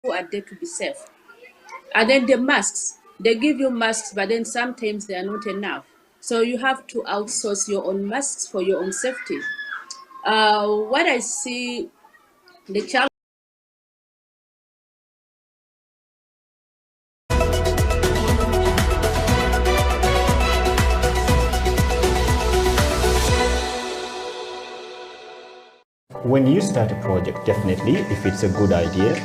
who are there to be safe. And then the masks, they give you masks, but then sometimes they are not enough. So you have to outsource your own masks for your own safety. What I see, the challenge. When you start a project, definitely, if it's a good idea,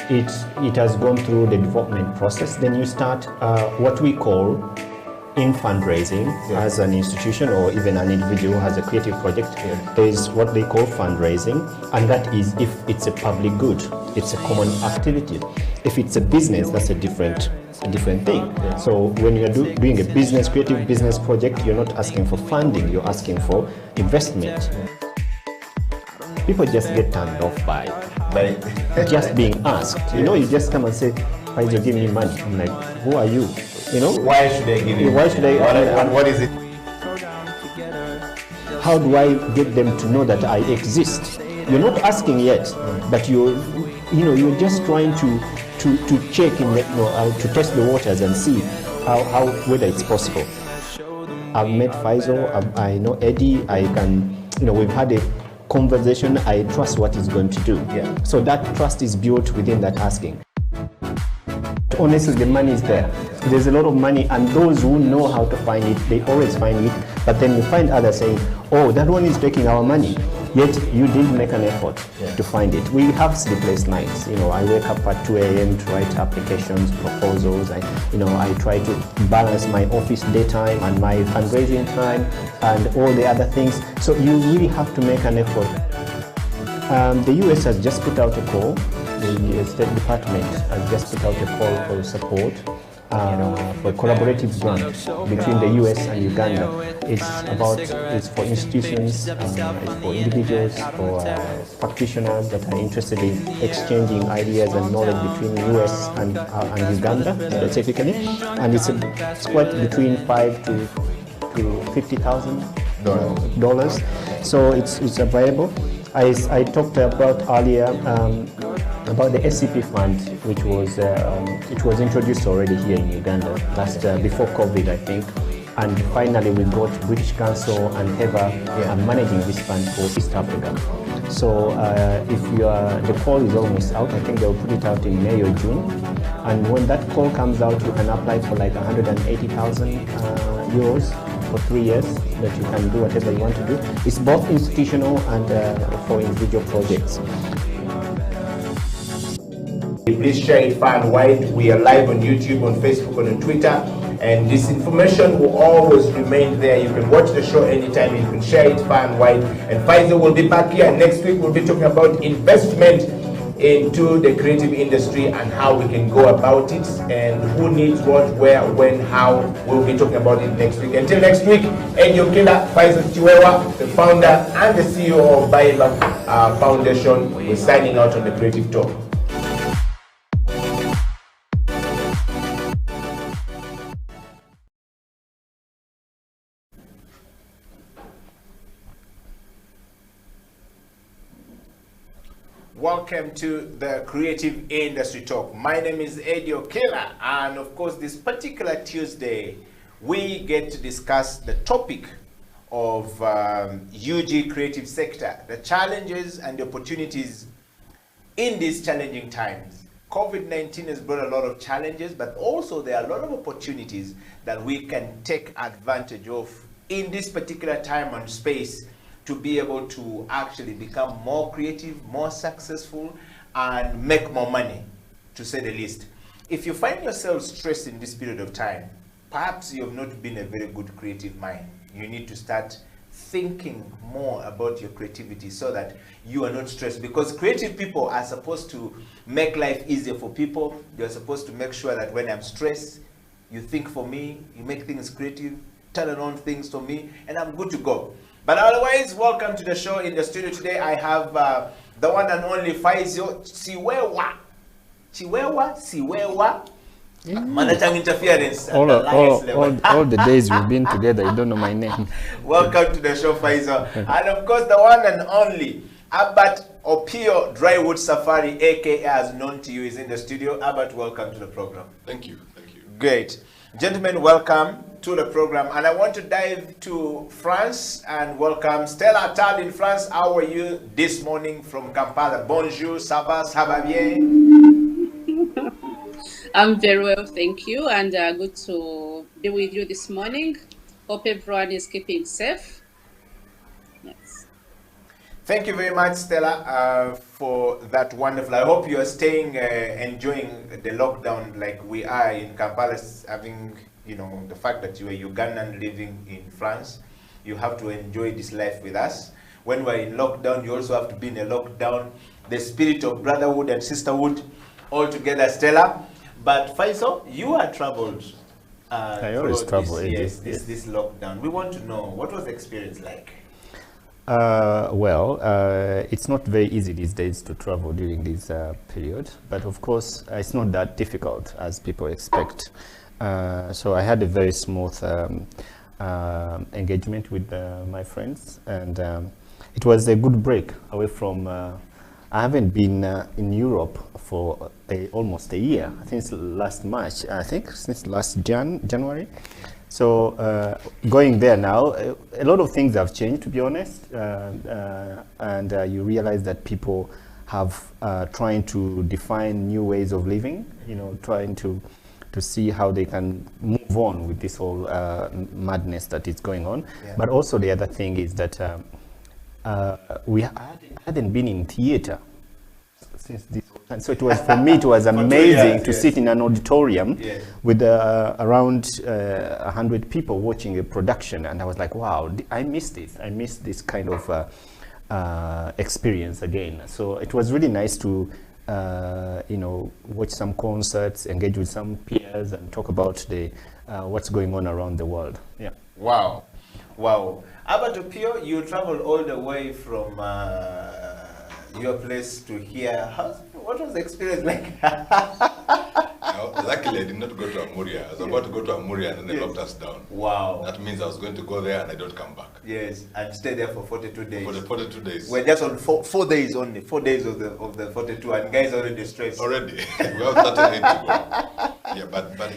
it has gone through the development process, then you start what we call in fundraising as an institution or even an individual has a creative project. There is what they call fundraising, and that is if it's a public good, it's a common activity. If it's a business, that's a different thing. So when you're doing a business, creative business project, you're not asking for funding, you're asking for investment. People just get turned off by just being asked. You know, you just come and say, why do you give me money? I'm like, who are you? You know? Why should I give you? Why should I? What is it? How do I get them to know that I exist? You're not asking yet, but you're just trying to check to test the waters and see how whether it's possible. I've met Faisal, I know Eddie, we've had a conversation, I trust what he's going to do. Yeah. So that trust is built within that asking. Honestly, the money is there. There's a lot of money, and those who know how to find it, they always find it. But then you find others saying, oh, that one is taking our money. Yet you didn't make an effort to find it. We have sleepless nights. I wake up at 2 a.m. to write applications, proposals. I try to balance my office daytime and my fundraising time and all the other things. So you really have to make an effort. The US has just put out a call. The State Department has just put out a call for support for a collaborative grant between the US and Uganda. It's for institutions, it's for individuals, for practitioners that are interested in exchanging ideas and knowledge between US and Uganda specifically. And it's quite between $5,000 to $50,000. So it's available. I talked about earlier about the SCP fund, which was introduced already here in Uganda before COVID, I think. And finally, we got British Council and Herbert managing this fund for East Africa. So the call is almost out. I think they'll put it out in May or June. And when that call comes out, you can apply for like 180,000 euros for 3 years, that you can do whatever you want to do. It's both institutional and for individual projects. Please share it far and wide. We are live on YouTube, on Facebook, and on Twitter. And this information will always remain there. You can watch the show anytime. You can share it far and wide. And Faisal will be back here next week. We'll be talking about investment into the creative industry and how we can go about it and who needs what, where, when, how. We'll be talking about it next week. Until next week, a.k.a. Faisal Chiwewa, the founder and the CEO of Volleyball Foundation, is signing out on the Creative Talk. Welcome to the Creative Industry Talk. My name is a.k.a. and of course this particular Tuesday we get to discuss the topic of UG creative sector, the challenges and the opportunities in these challenging times. COVID-19 has brought a lot of challenges, but also there are a lot of opportunities that we can take advantage of in this particular time and space to be able to actually become more creative, more successful, and make more money, to say the least. If you find yourself stressed in this period of time, perhaps you have not been a very good creative mind. You need to start thinking more about your creativity so that you are not stressed, because creative people are supposed to make life easier for people. They're supposed to make sure that when I'm stressed, you think for me, you make things creative, turn around things for me, and I'm good to go. But otherwise, welcome to the show. In the studio today, I have the one and only Faisal Chiwewa. Managing interference. All the days we've been together, you don't know my name. Welcome to the show, Faisal. And of course, the one and only Herbert Opio Drywood Safari, a.k.a. as known to you, is in the studio. Herbert, welcome to the program. Thank you. Thank you. Great. Gentlemen, welcome to the program. And I want to dive to France and welcome Stella Tal in France. How are you this morning from Kampala? Bonjour, ça va bien? I'm very well, thank you, and good to be with you this morning. Hope everyone is keeping safe. Yes. Thank you very much, Stella, for that wonderful. I hope you are staying, enjoying the lockdown like we are in Kampala, having, you know, the fact that you are Ugandan living in France. You have to enjoy this life with us. When we're in lockdown, you also have to be in a lockdown. The spirit of brotherhood and sisterhood all together, Stella. But Faisal, you are traveled. I always travel. This lockdown. We want to know, what was the experience like? It's not very easy these days to travel during this period, but of course it's not that difficult as people expect. So I had a very smooth engagement with my friends, and it was a good break away from. I haven't been in Europe for almost a year. I think it's last March. I think since last January. So going there now, a lot of things have changed, to be honest, and you realize that people have trying to define new ways of living. You know, trying to see how they can move on with this whole madness that is going on. Yeah. But also the other thing is that we hadn't been in theater since this whole time. So it was, for me, it was amazing to sit in an auditorium with around 100 people watching a production, and I was like, wow, I missed this. I missed this kind of experience again. So it was really nice to you know, watch some concerts, engage with some peers, and talk about the what's going on around the world. Yeah. Wow, wow. About Opio, you traveled all the way from your place to here. What was the experience like? No, luckily, I did not go to Amuria. I was about to go to Amuria, and then they locked us down. Wow. That means I was going to go there and I don't come back. Yes, and stay there for 42 days. For the 42 days. We're just on four days only. 4 days of the 42, and guys already stressed. Already. We have 38 to go. Yeah, but I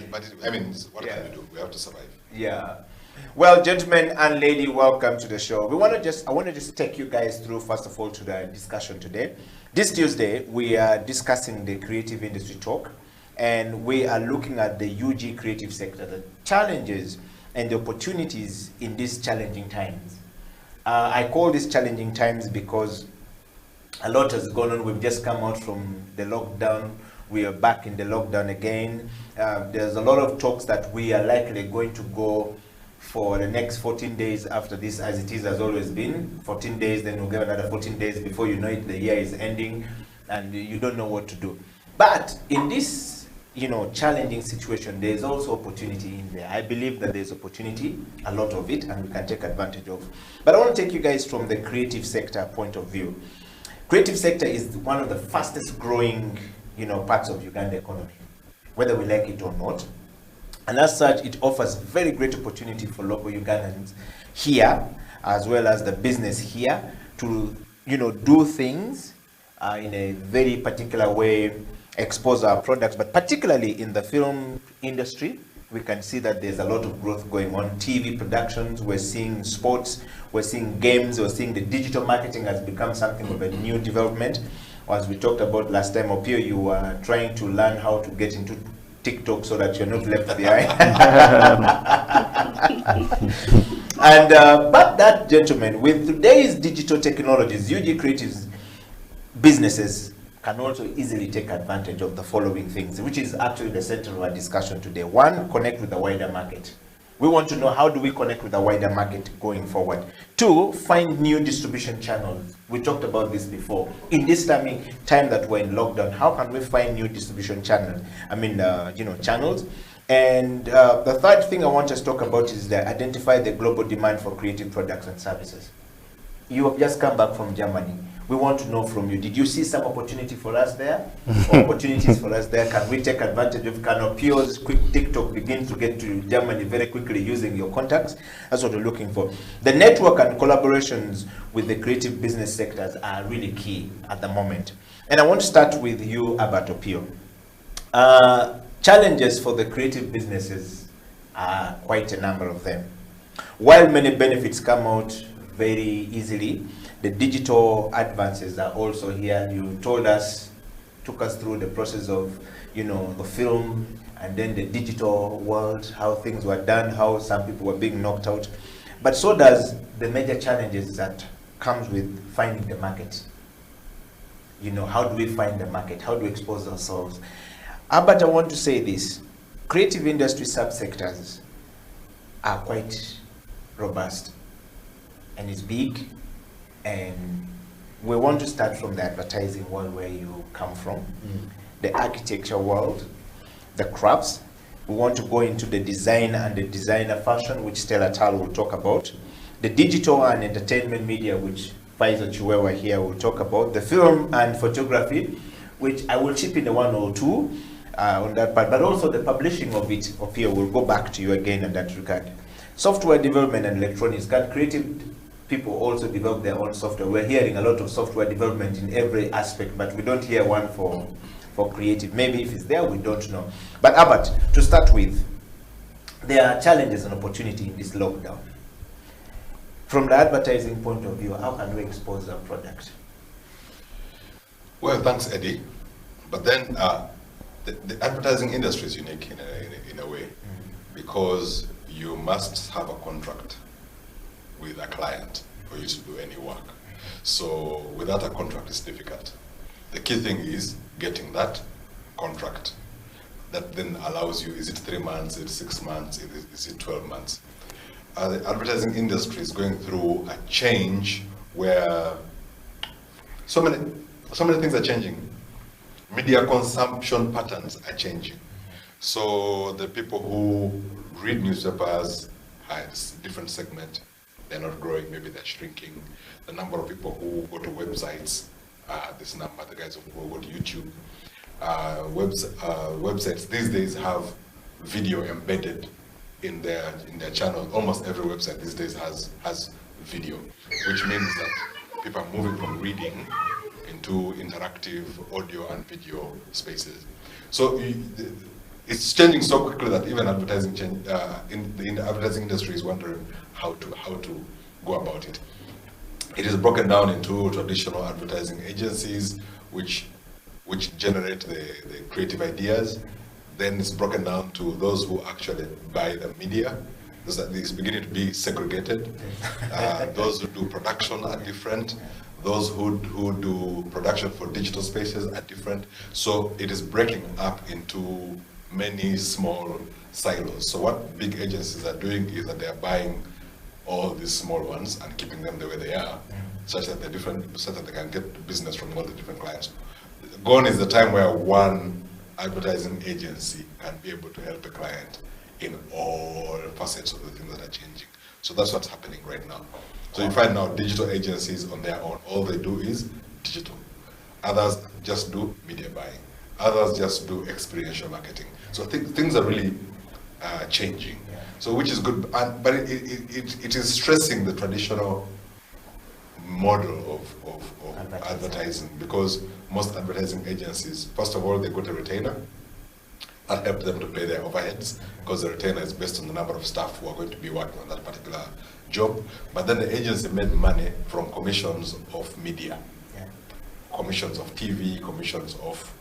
mean, what can we do? We have to survive. Yeah. Well, gentlemen and lady, welcome to the show. I want to just take you guys through, first of all, to the discussion today. This Tuesday, we are discussing the creative industry talk, and we are looking at the UG creative sector, the challenges and the opportunities in these challenging times. I call these challenging times because a lot has gone on. We've just come out from the lockdown. We are back in the lockdown again. There's a lot of talks that we are likely going to go for the next 14 days after this, as it is has always been. 14 days, then we'll get another 14 days. Before you know it, the year is ending, and you don't know what to do. But in this, you know, challenging situation, there is also opportunity in there. I believe that there's opportunity, a lot of it, and we can take advantage of. But I want to take you guys from the creative sector point of view. Creative sector is one of the fastest growing, you know, parts of Uganda economy, whether we like it or not. And as such, it offers very great opportunity for local Ugandans here, as well as the business here, to, you know, do things in a very particular way, expose our products. But particularly in the film industry, we can see that there's a lot of growth going on. TV productions, we're seeing sports, we're seeing games, we're seeing the digital marketing has become something of a new development. As we talked about last time, Opio, you were trying to learn how to get into TikTok so that you're not left behind. And but that, gentlemen, with today's digital technologies, UG Creatives businesses can also easily take advantage of the following things, which is actually the center of our discussion today. One, connect with the wider market. We want to know, how do we connect with the wider market going forward? Two, find new distribution channels. We talked about this before. In this time that we're in lockdown, how can we find new distribution channels? Channels. And the third thing I want us to talk about is identify the global demand for creative products and services. You have just come back from Germany. We want to know from you, did you see some opportunity for us there? Or opportunities for us there? Can we take advantage of, can Opio's quick TikTok begin to get to Germany very quickly using your contacts? That's what we're looking for. The network and collaborations with the creative business sectors are really key at the moment. And I want to start with you, Herbert Opio. Challenges for the creative businesses are quite a number of them. While many benefits come out very easily, the digital advances are also here. You told us, took us through the process of, the film and then the digital world, how things were done, how some people were being knocked out. But so does the major challenges that comes with finding the market. How do we find the market? How do we expose ourselves? But I want to say this, creative industry subsectors are quite robust and it's big, and we want to start from the advertising world where you come from, the architecture world, the crafts. We want to go into the design and the designer fashion, which Stella Tal will talk about, the digital and entertainment media, which Faisal Chiwewa here will talk about, the film and photography, which I will chip in the one or two on that part, but also the publishing of it. Opio will go back to you again in that regard. Software development and electronics. Can creative people also develop their own software? We're hearing a lot of software development in every aspect, but we don't hear one for creative. Maybe if it's there, we don't know. But Herbert, to start with, there are challenges and opportunity in this lockdown. From the advertising point of view, how can we expose our product? Well, thanks, Eddie. But then the advertising industry is unique in a way, because you must have a contract with a client for you to do any work. So without a contract, it's difficult. The key thing is getting that contract that then allows you, is it 3 months, is it 6 months, is it 12 months? The advertising industry is going through a change where so many things are changing. Media consumption patterns are changing. So the people who read newspapers are a different segment. They're not growing, maybe they're shrinking. The number of people who go to websites, this number, the guys who go to YouTube. Websites these days have video embedded in their channel. Almost every website these days has video, which means that people are moving from reading into interactive audio and video spaces. So it's changing so quickly that even advertising in the advertising industry is wondering how to go about it. It is broken down into traditional advertising agencies, which generate the creative ideas. Then it's broken down to those who actually buy the media. It's beginning to be segregated. Those who do production are different. Those who do production for digital spaces are different. So it is breaking up into many small silos. So what big agencies are doing is that they are buying all these small ones and keeping them the way they are, such that they're different, so that they can get business from all the different clients. Gone is the time where one advertising agency can be able to help a client in all facets of the things that are changing. So that's what's happening right now. So you find now digital agencies on their own, all they do is digital. Others just do media buying. Others just do experiential marketing. So things are really changing. So which is good, but it is stressing the traditional model of advertising, because most advertising agencies, first of all, they got a retainer that helps them to pay their overheads, because the retainer is based on the number of staff who are going to be working on that particular job. But then the agency made money from commissions of media, commissions of TV, commissions of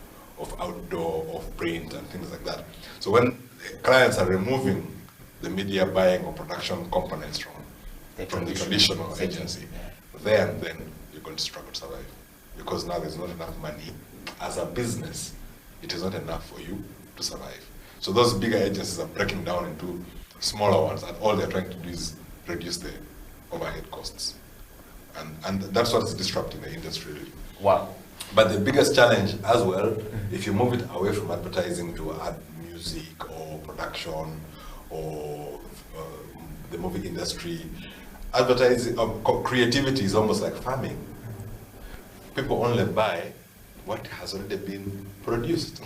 outdoor, of print, and things like that. So when clients are removing the media buying or production components from the traditional agency, there and then you're going to struggle to survive, because now there's not enough money. As a business, it is not enough for you to survive. So those bigger agencies are breaking down into smaller ones, and all they're trying to do is reduce the overhead costs. And that's what's disrupting the industry, really. Wow. But the biggest challenge as well, if you move it away from advertising to add music or production or the movie industry, advertising, creativity is almost like farming. people only buy what has already been produced.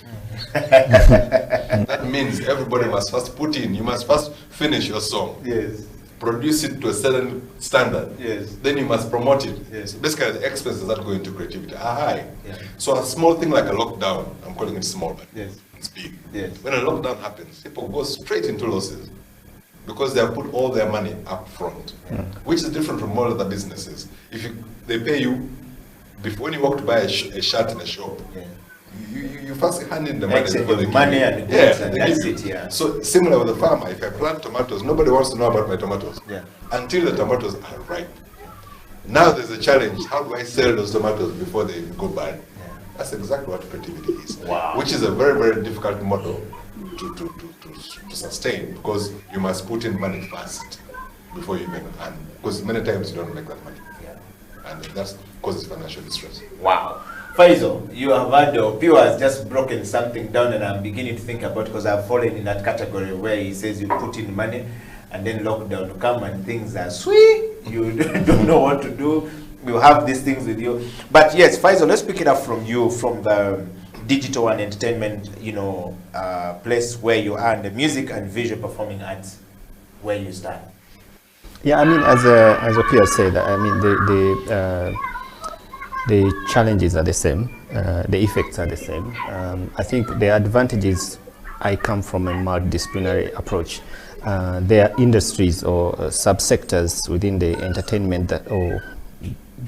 That means everybody must first put in, you must first finish your song. Yes. Produce it to a certain standard. Yes. Then you must promote it. Yes. So basically, the expenses that go into creativity are high. Yeah. So a small thing like a lockdown, I'm calling it small, but Yes. it's big. Yes. When a lockdown happens, people go straight into losses because they have put all their money up front, which is different from all other businesses. If they pay you before, when you walk to buy a shirt in a shop, Yeah. you first hand in the money Exchange before they of give money you. and goods, Yeah, and they that's give you. it, yeah. So similar with the farmer, if I plant tomatoes, nobody wants to know about my tomatoes Yeah. until the tomatoes are ripe. Now there's a challenge. How do I sell those tomatoes before they go bad? That's exactly what creativity is. Wow. Which is a very, very difficult model to sustain, because you must put in money first before you even earn. Because many times you don't make that money. Yeah. And that causes financial distress. Wow. Faisal, you have heard Opio has just broken something down, and I'm beginning to think about, because I've fallen in that category where he says you put in money and then lockdown come and things are sweet. You don't know what to do. You have these things with you. But yes, Faisal, let's pick it up from you, from the digital and entertainment, place where you are in the music and visual performing arts, where you start. Yeah, I mean, as Opio said, I mean, the challenges are the same, the effects are the same. I think the advantages, I come from a multidisciplinary approach. There are industries or subsectors within the entertainment or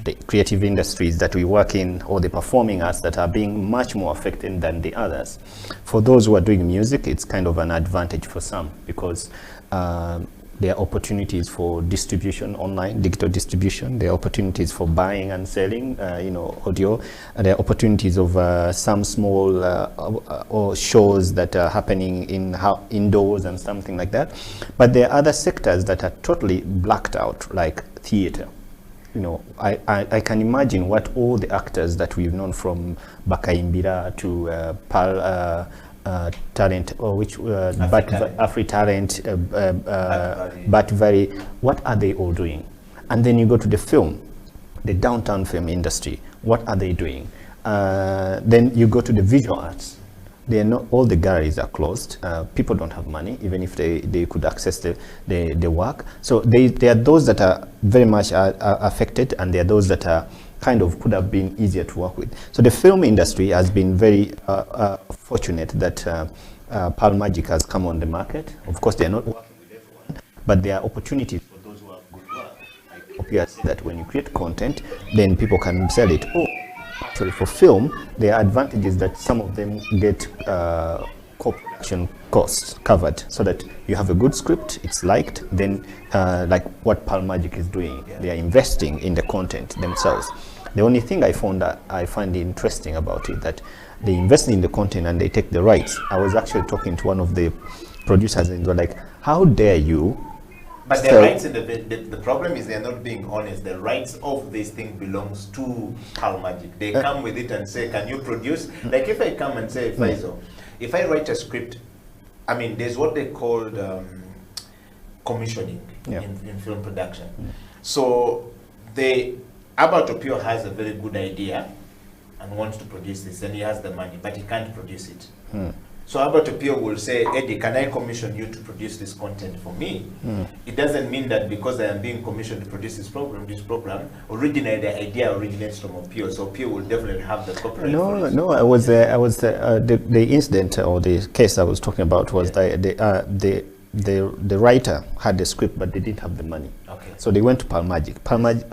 the creative industries that we work in, or the performing arts, that are being much more affected than the others. For those who are doing music, it's kind of an advantage for some, because there are opportunities for distribution online, digital distribution. There are opportunities for buying and selling, audio. There are opportunities of some small or shows that are happening indoors and something like that. But there are other sectors that are totally blacked out, like theater. I can imagine what all the actors that we've known, from Bakaimbira to Pal Talent, or which Afri Talent, Batvari, what are they all doing? And then you go to the film, the downtown film industry, what are they doing? Then you go to the visual arts. They are not, all the galleries are closed. People don't have money, even if they could access the work. So there are those that are very much affected, and there are those that are kind of could have been easier to work with. So the film industry has been very fortunate that Pearl Magic has come on the market. Of course, they are not working with everyone, but there are opportunities for those who have good work. Like Opio said, that when you create content, then people can sell it. Actually, for film, there are advantages that some of them get co-production costs covered, so that you have a good script, it's liked, then like what Pearl Magic is doing, they are investing in the content themselves. The only thing I find interesting about it, that they invest in the content and they take the rights. I was actually talking to one of the producers, and they were like, how dare you? But the rights, the problem is they're not being honest. The rights of this thing belongs to Pearl Magic. They come with it and say, can you produce? Like if I come and say, Faisal, if I write a script, I mean, there's what they call commissioning in film production. So Herbert Opio has a very good idea and wants to produce this, and he has the money, but he can't produce it. So Herbert Opio will say, Eddie, can I commission you to produce this content for me? It doesn't mean that because I am being commissioned to produce this program, originally the idea originates from Opio, so Opio will definitely have the copyright. No, the incident or the case I was talking about was the writer had the script, but they didn't have the money. Okay. So they went to Pearl Magic. Pearl Magic,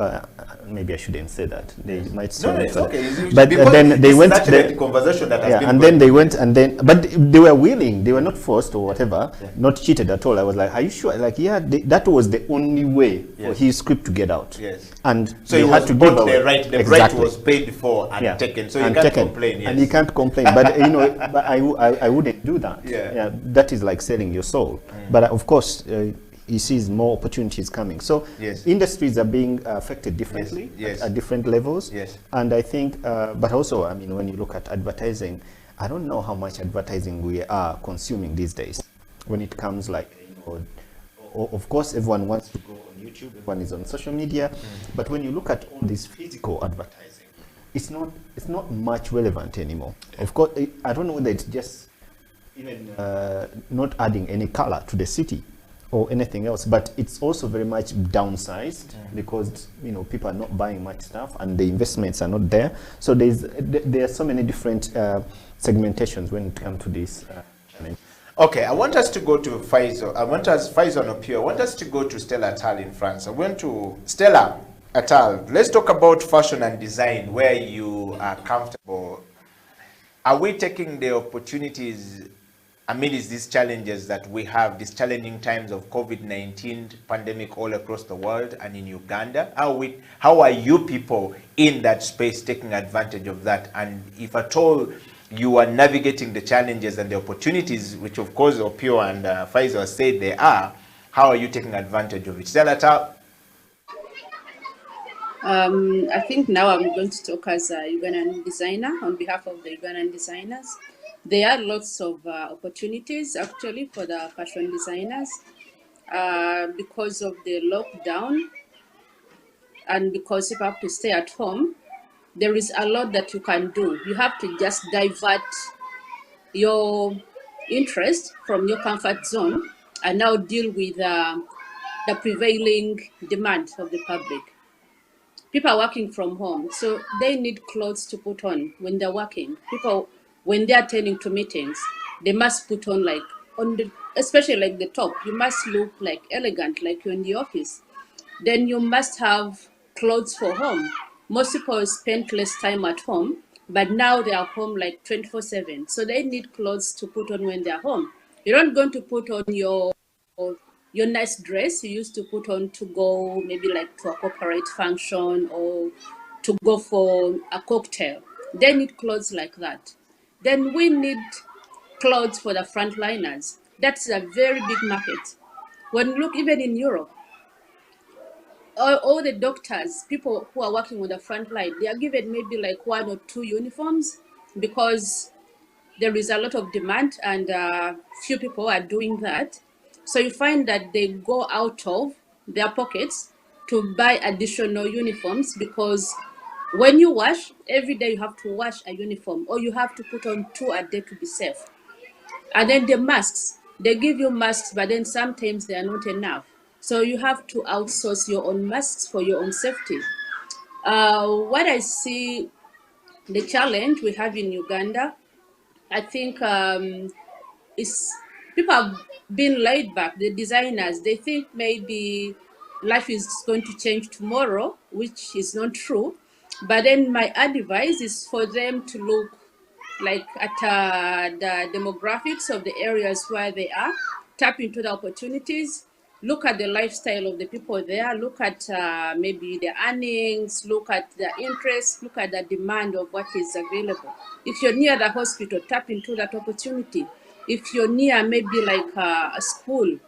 maybe I shouldn't say that. They might say no, it's okay. But then they went. The conversation that has been and then they went, but they were willing. They were not forced or whatever. Not cheated at all. I was like, "Are you sure?" Like, that was the only way for his script to get out. Yes. And so they had to give the right. The right was paid for and taken. So you can't complain. Yes. And you can't complain. But but I wouldn't do that. Yeah. That is like selling your soul. But of course. He sees more opportunities coming. So industries are being affected differently at different levels. Yes. And I think, but also, I mean, when you look at advertising, I don't know how much advertising we are consuming these days. When it comes like, of course, everyone wants to go on YouTube, everyone is on social media. But when you look at all this physical advertising, it's not much relevant anymore. Of course, I don't know whether it's just even not adding any color to the city or anything else, but it's also very much downsized because people are not buying much stuff and the investments are not there. So there are so many different segmentations when it comes to this challenge. Okay, I want us to go to Faisal. Faisal and Opio. I want us to go to Stella Attal in France. I went to Stella Attal. Let's talk about fashion and design, where you are comfortable. Are we taking the opportunities amidst these challenges that we have, these challenging times of COVID-19 pandemic all across the world and in Uganda? How are you people in that space taking advantage of that? And if at all you are navigating the challenges and the opportunities, which of course Opio and Faisal said they are, how are you taking advantage of it? Stella Attal. I think now I'm going to talk as a Ugandan designer on behalf of the Ugandan designers. There are lots of opportunities actually for the fashion designers because of the lockdown and because people have to stay at home. There is a lot that you can do. You have to just divert your interest from your comfort zone and now deal with the prevailing demand of the public. People are working from home, so they need clothes to put on when they're working. People, when they're attending to meetings, they must put on especially like the top, you must look like elegant, like you're in the office. Then you must have clothes for home. Most people spend less time at home, but now they are home like 24/7. So they need clothes to put on when they're home. You're not going to put on your nice dress you used to put on to go maybe like to a corporate function or to go for a cocktail. They need clothes like that. Then we need clothes for the frontliners. That's a very big market. When you look even in Europe, all the doctors, people who are working on the front line, they are given maybe like 1 or 2 uniforms because there is a lot of demand and few people are doing that. So you find that they go out of their pockets to buy additional uniforms because when you wash, every day you have to wash a uniform or you have to put on 2 a day to be safe. And then the masks, they give you masks, but then sometimes they are not enough. So you have to outsource your own masks for your own safety. What I see, the challenge we have in Uganda, I think is people have been laid back. The designers, they think maybe life is going to change tomorrow, which is not true. But then my advice is for them to look like at the demographics of the areas where they are, tap into the opportunities, look at the lifestyle of the people there, look at maybe the earnings, look at the interest, look at the demand of what is available. If you're near the hospital, tap into that opportunity. If you're near maybe like a school,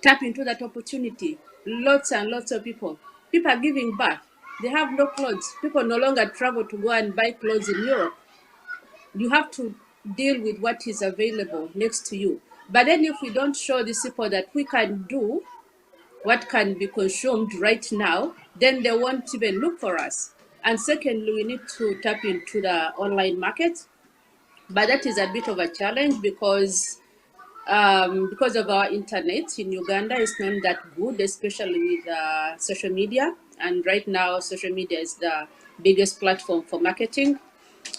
tap into that opportunity. Lots and lots of people are giving back. They have no clothes. People no longer travel to go and buy clothes in Europe. You have to deal with what is available next to you. But then if we don't show these people that we can do what can be consumed right now, then they won't even look for us. And secondly, we need to tap into the online market. But that is a bit of a challenge because of our internet in Uganda is not that good, especially with social media. And right now, social media is the biggest platform for marketing.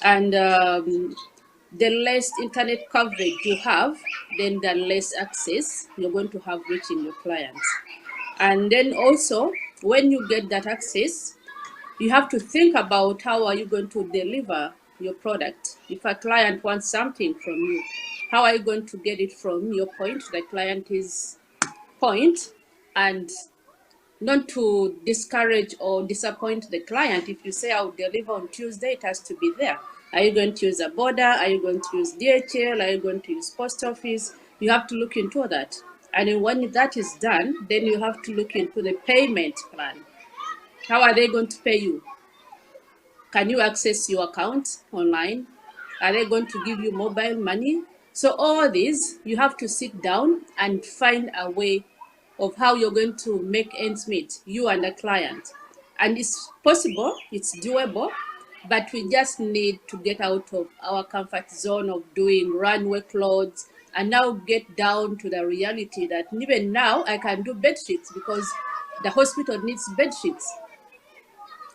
And the less internet coverage you have, then the less access you're going to have reaching your clients. And then also, when you get that access, you have to think about how are you going to deliver your product. If a client wants something from you, how are you going to get it from your point to the client's point, and not to discourage or disappoint the client. If you say I'll deliver on Tuesday, it has to be there. Are you going to use a border? Are you going to use DHL? Are you going to use post office? You have to look into that. And then when that is done, then you have to look into the payment plan. How are they going to pay you? Can you access your account online? Are they going to give you mobile money? So all these, you have to sit down and find a way of how you're going to make ends meet, you and the client. And it's possible, it's doable, but we just need to get out of our comfort zone of doing runway clothes and now get down to the reality that even now I can do bed sheets because the hospital needs bed sheets.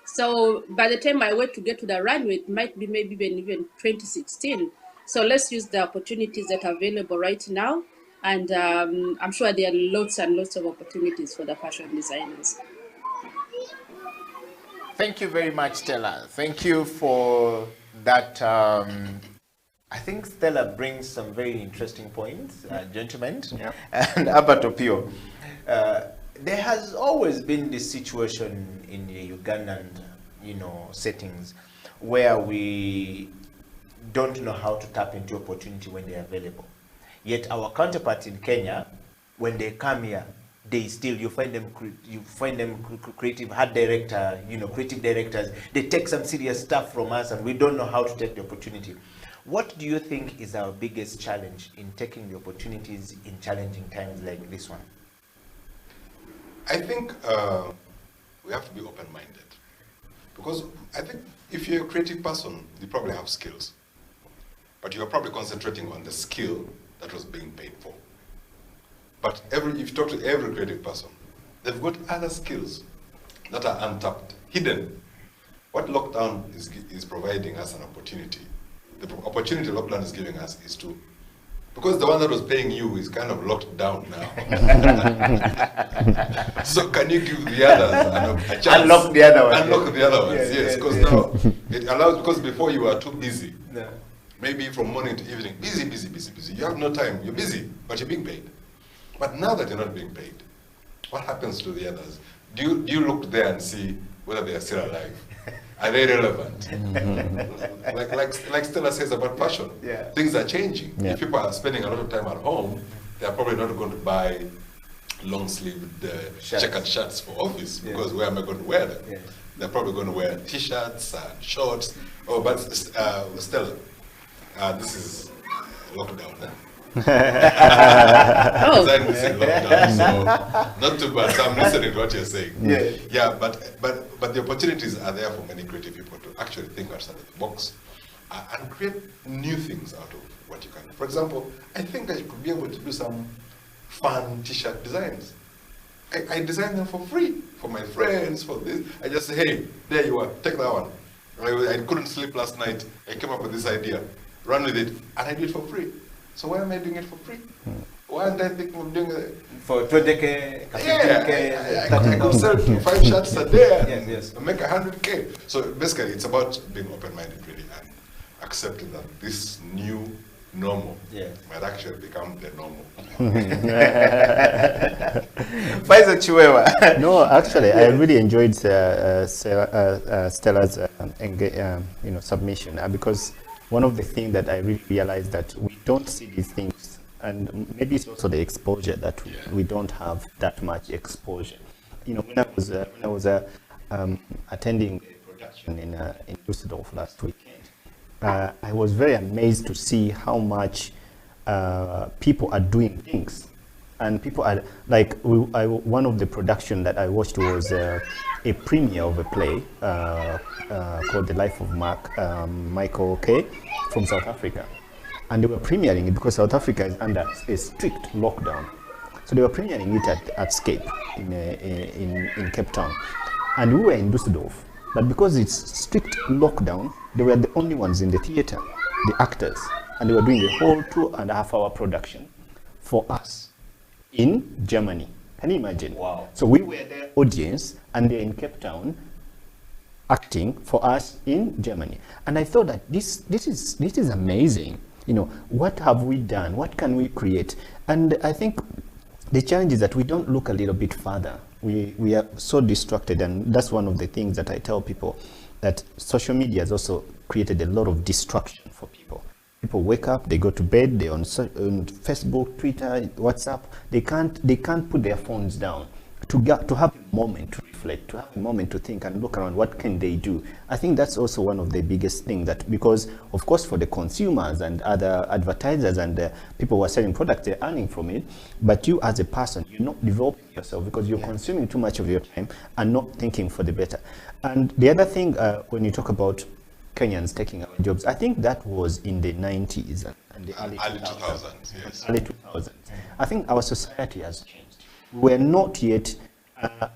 So by the time I wait to get to the runway, it might be maybe even 2016. So let's use the opportunities that are available right now. And I'm sure there are lots and lots of opportunities for the fashion designers. Thank you very much, Stella. Thank you for that. I think Stella brings some very interesting points, gentlemen. Yeah. And Herbert Opio. There has always been this situation in the Ugandan, settings where we don't know how to tap into opportunity when they're available. Yet our counterparts in Kenya, when they come here, you find them creative art director, creative directors. They take some serious stuff from us, and we don't know how to take the opportunity. What do you think is our biggest challenge in taking the opportunities in challenging times like this one? I think we have to be open-minded, because I think if you're a creative person, you probably have skills, but you're probably concentrating on the skill that was being paid for. But if you talk to every creative person, they've got other skills that are untapped, hidden. What lockdown is providing us an opportunity. The opportunity lockdown is giving us is to, because the one that was paying you is kind of locked down now. So can you give the others a chance? Unlock the other ones. Unlock the other ones, yes. Because now it allows, because before you were too busy. No. Maybe from morning to evening, busy. You have no time, you're busy, but you're being paid. But now that you're not being paid, what happens to the others? Do you look there and see whether they are still alive? Are they relevant? like Stella says about fashion, things are changing. Yeah. If people are spending a lot of time at home, they're probably not going to buy long-sleeved checkered shirts for office, because where am I going to wear them? Yeah. They're probably going to wear t-shirts and shorts. Oh, but Stella, this is lockdown. Oh. Lockdown, so not too bad. So I'm listening to what you're saying. Yeah, but the opportunities are there for many creative people to actually think outside the box and create new things out of what you can. For example, I think I could be able to do some fun t-shirt designs. I design them for free for my friends, for this. I just say, hey, there you are, take that one. I couldn't sleep last night. I came up with this idea. Run with it, and I do it for free. So why am I doing it for free? Why aren't I thinking of doing it For 20K, 50K, I could sell 5 shirts a day Yes. and make 100K. So basically, it's about being open-minded, really, and accepting that this new normal might actually become the normal. No, actually, I really enjoyed Stella's submission, because one of the things that I really realized that we don't see these things, and maybe it's also the exposure that we don't have that much exposure. When I was attending a production in Düsseldorf last weekend, I was very amazed to see how much people are doing things. And people are like, one of the production that I watched was a premiere of a play called The Life of Michael K. from South Africa. And they were premiering it because South Africa is under a strict lockdown. So they were premiering it at Scape in Cape Town. And we were in Düsseldorf. But because it's strict lockdown, they were the only ones in the theater, the actors. And they were doing the whole 2.5-hour production for us in Germany. Can you imagine? Wow. So we were their audience, and they're in Cape Town acting for us in Germany. And I thought that this is amazing. What have we done? What can we create? And I think the challenge is that we don't look a little bit further. We are so distracted, and that's one of the things that I tell people, that social media has also created a lot of distraction for people. People wake up, they go to bed, they're on Facebook, Twitter, WhatsApp. They can't put their phones down to have a moment to reflect, to have a moment to think and look around. What can they do? I think that's also one of the biggest things, that because of course for the consumers and other advertisers and people who are selling products, they're earning from it. But you as a person, you're not developing yourself because you're consuming too much of your time and not thinking for the better. And the other thing, when you talk about Kenyans taking our jobs. I think that was in the 90s and the early 2000s, yes. Early 2000s. I think our society has changed. We're not yet,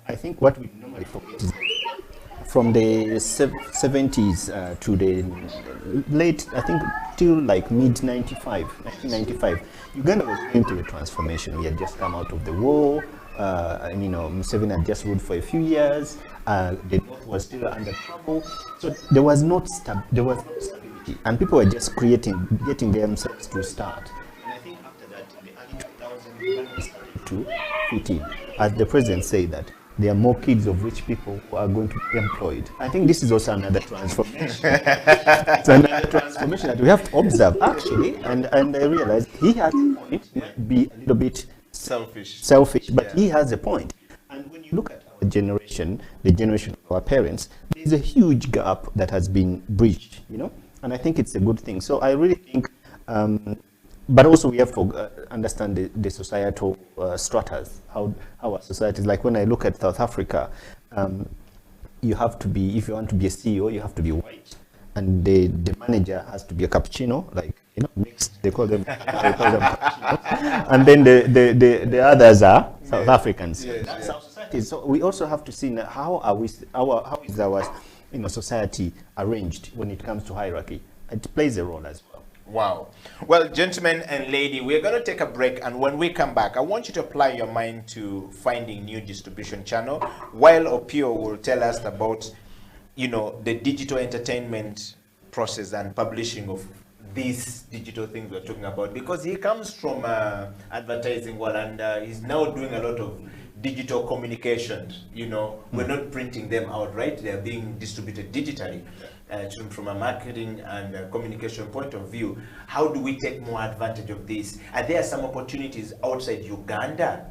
I think what we normally forget is from the 70s to the late, I think till like mid-95, 1995, Uganda was going through a transformation. We had just come out of the war, and Museveni had just ruled for a few years. The north was still under trouble, so there was not stability, and people were just getting themselves to start. And I think after that, in the early 2000s, Uganda started to fit in. As the president said that there are more kids of rich people who are going to be employed. I think this is also another transformation. It's another transformation that we have to observe, actually, and I realize he has a point. It might be a little bit selfish, but he has a point. And when you look at our generation, the generation of our parents, there's a huge gap that has been breached, and I think it's a good thing. So I really think, but also we have to understand the societal stratas, how our society is. Like when I look at South Africa, you have to be, if you want to be a CEO, you have to be white, and the manager has to be a cappuccino, like mixed. They call them cappuccino, and then the others are South Africans. That's our society. So we also have to see how is our society arranged when it comes to hierarchy. It plays a role as well. Wow. Well, gentlemen and lady, we're going to take a break, and when we come back, I want you to apply your mind to finding new distribution channel, while Opio will tell us about, the digital entertainment process and publishing of these digital things we're talking about, because he comes from advertising world, and he's now doing a lot of digital communication. We're not printing them out, right? They're being distributed digitally. From a marketing and communication point of view, how do we take more advantage of this? Are there some opportunities outside Uganda?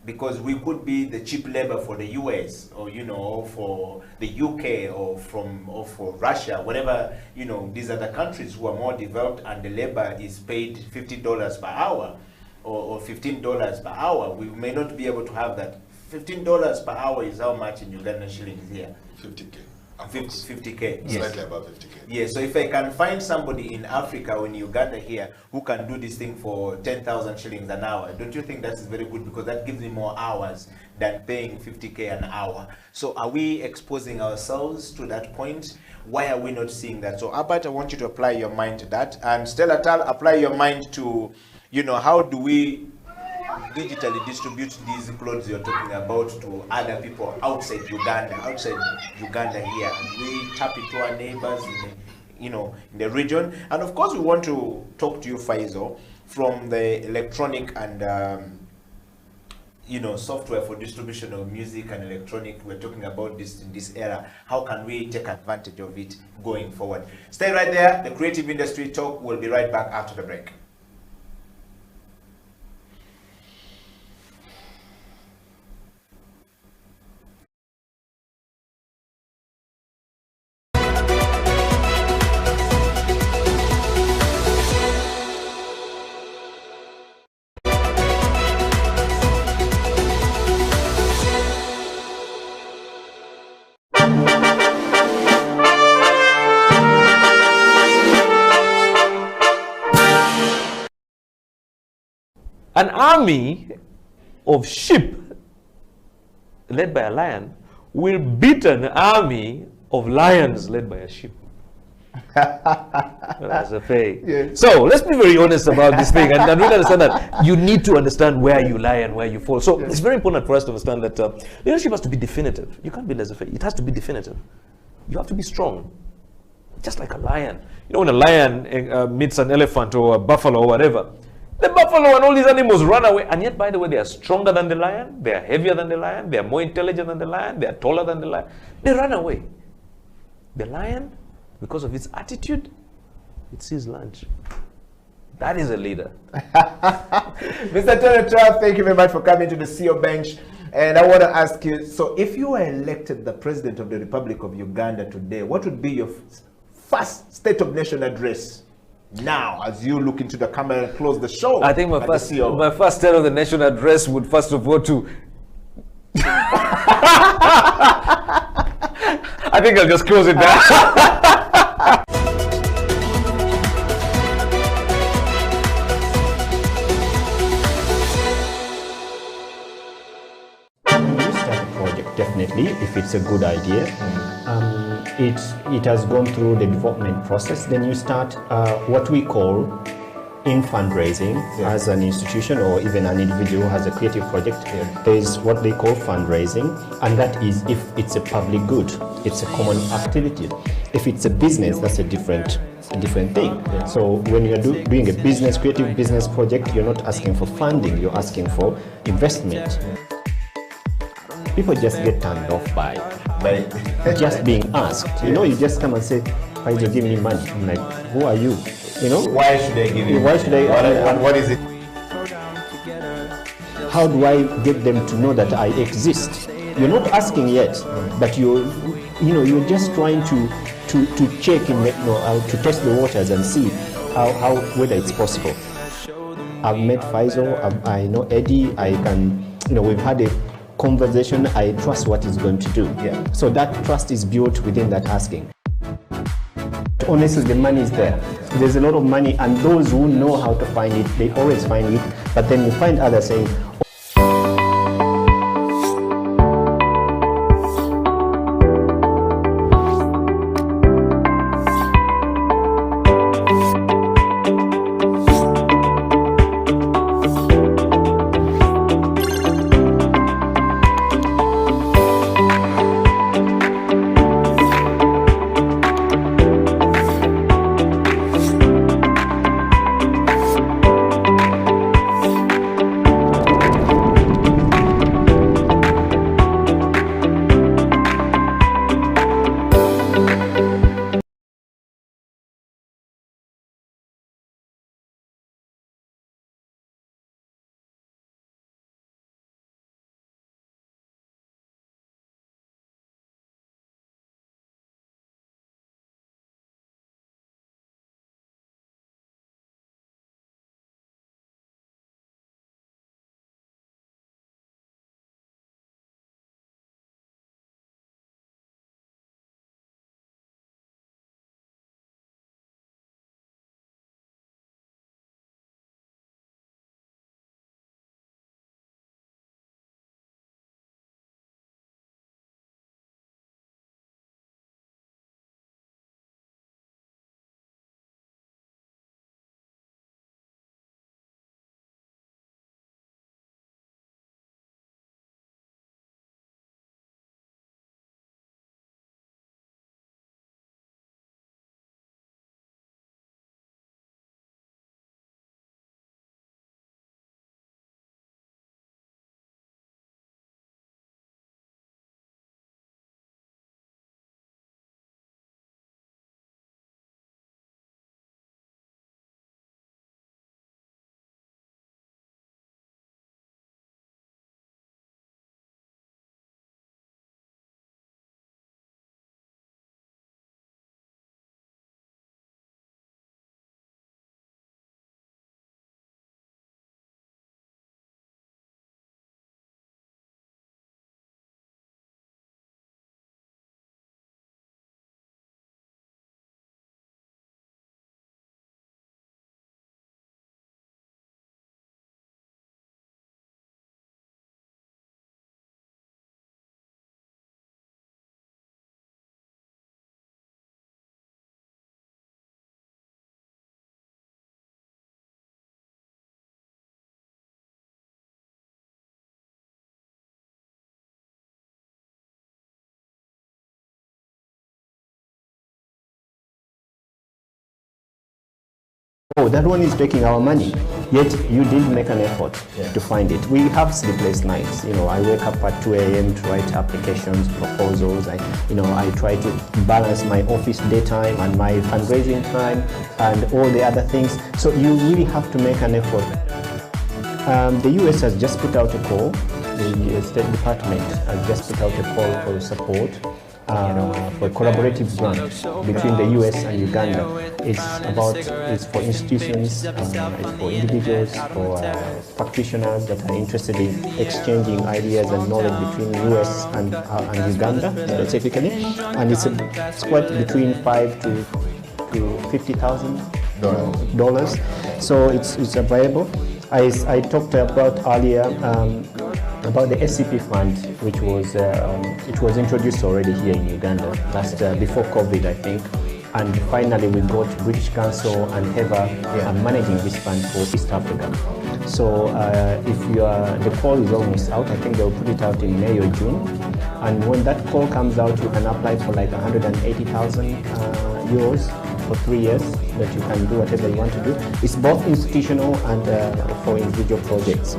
Because we could be the cheap labor for the US, or for the UK, or for Russia, whatever, these other countries who are more developed, and the labor is paid $50 per hour or $15 per hour. We may not be able to have that. $15 per hour is how much in Ugandan shillings here? 50K. 50K. Yes. Slightly above 50K. Yeah, so if I can find somebody in Africa or in Uganda here who can do this thing for 10,000 shillings an hour, don't you think that's very good? Because that gives me more hours than paying 50K an hour. So are we exposing ourselves to that point? Why are we not seeing that? So Herbert, I want you to apply your mind to that. And Stella Tal, apply your mind to, how do we digitally distribute these clothes you're talking about to other people outside Uganda here. We tap into our neighbors in the region. And of course we want to talk to you, Faizo, from the electronic and software for distribution of music and electronic. We're talking about this in this era. How can we take advantage of it going forward? Stay right there. The Creative Industry Talk will be right back after the break. An army of sheep led by a lion will beat an army of lions led by a sheep. That's a fake. Yeah. So let's be very honest about this thing, and really understand that you need to understand where you lie and where you fall. So it's very important for us to understand that leadership has to be definitive. You can't be laissez-faire. It has to be definitive. You have to be strong, just like a lion. When a lion meets an elephant or a buffalo or whatever, the buffalo and all these animals run away. And yet, by the way, they are stronger than the lion. They are heavier than the lion. They are more intelligent than the lion. They are taller than the lion. They run away. The lion, because of its attitude, it sees lunch. That is a leader. Mr. Tony, thank you very much for coming to the CEO bench. And I want to ask you, so if you were elected the President of the Republic of Uganda today, what would be your first State of Nation address? Now, as you look into the camera and close the show, I think my first State of the Nation address would first of all to I think I'll just close it there. it's a good idea. It has gone through the development process. Then you start what we call in fundraising as an institution or even an individual who has a creative project. There is what they call fundraising, and that is if it's a public good, it's a common activity. If it's a business, that's a different thing. So when you're doing a business, creative business project, you're not asking for funding, you're asking for investment. People just get turned off by just being asked. You know, you just come and say, why do you give me money? I'm like, who are you? You know? Why should I give you? Why should I? What is it? How do I get them to know that I exist? You're not asking yet, but you're just trying to check to test the waters and see how whether it's possible. I've met Faisal, I know Eddie, we've had a conversation, I trust what he's going to do. Yeah. So that trust is built within that asking. Honestly, the money is there. There's a lot of money, and those who know how to find it, they always find it, but then you find others saying, oh, that one is taking our money, yet you didn't make an effort to find it. We have sleepless nights. I wake up at 2 a.m. to write applications, proposals. I try to balance my office daytime and my fundraising time and all the other things. So you really have to make an effort. The US has just put out a call. The State Department has just put out a call for support. For a collaborative grant between the US and Uganda. It's for institutions, it's for individuals, for practitioners that are interested in exchanging ideas and knowledge between US and Uganda specifically. And it's quite between $5,000 to $50,000. So it's available. I talked about earlier about the SCP fund, which was it was introduced already here in Uganda last before COVID, I think. And finally, we got British Council and Herbert managing this fund for East Africa. So if you are, the call is almost out. I think they'll put it out in May or June. And when that call comes out, you can apply for like 180,000 euros for 3 years, that you can do whatever you want to do. It's both institutional and for individual projects.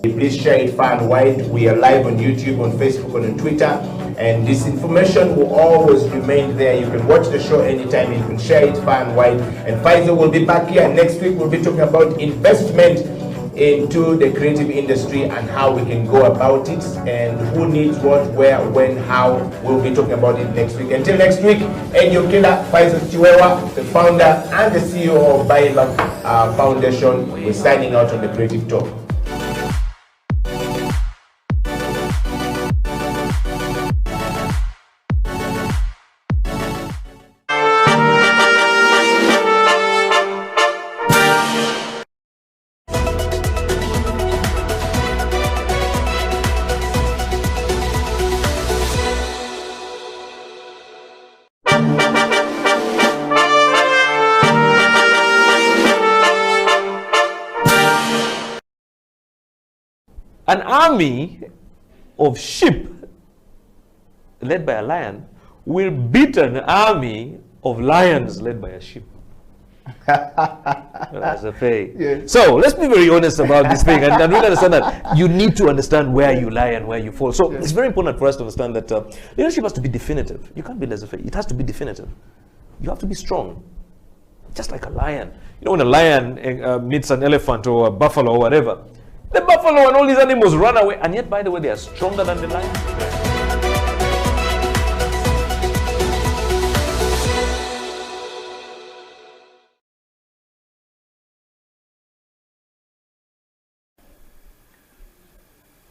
Please share it far and wide. We are live on YouTube, on Facebook, and on Twitter. And this information will always remain there. You can watch the show anytime. You can share it far and wide. And Pfizer will be back here next week. We'll be talking about investment into the creative industry and how we can go about it, and who needs what, where, when, how. We'll be talking about it next week. Until next week, a.k.a. Pfizer Chiwewa, the founder and the CEO of Volleyball Foundation, we're signing out on the Creative Talk. An army of sheep led by a lion will beat an army of lions led by a sheep. That's a pay. Yeah. So let's be very honest about this thing, and really understand that you need to understand where you lie and where you fall. So it's very important for us to understand that leadership has to be definitive. You can't be laissez-faire. It has to be definitive. You have to be strong, just like a lion. You know, when a lion meets an elephant or a buffalo or whatever, the buffalo and all these animals run away, and yet, by the way, they are stronger than the lion.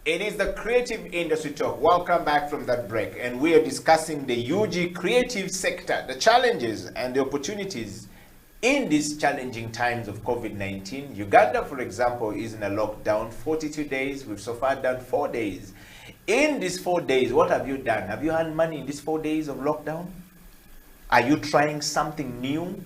It is the Creative Industry Talk. Welcome back from that break, and we are discussing the UG creative sector, the challenges and the opportunities in these challenging times of COVID-19. Uganda, for example, is in a lockdown, 42 days. We've so far done 4 days. In these 4 days, what have you done? Have you earned money in these 4 days of lockdown? Are you trying something new?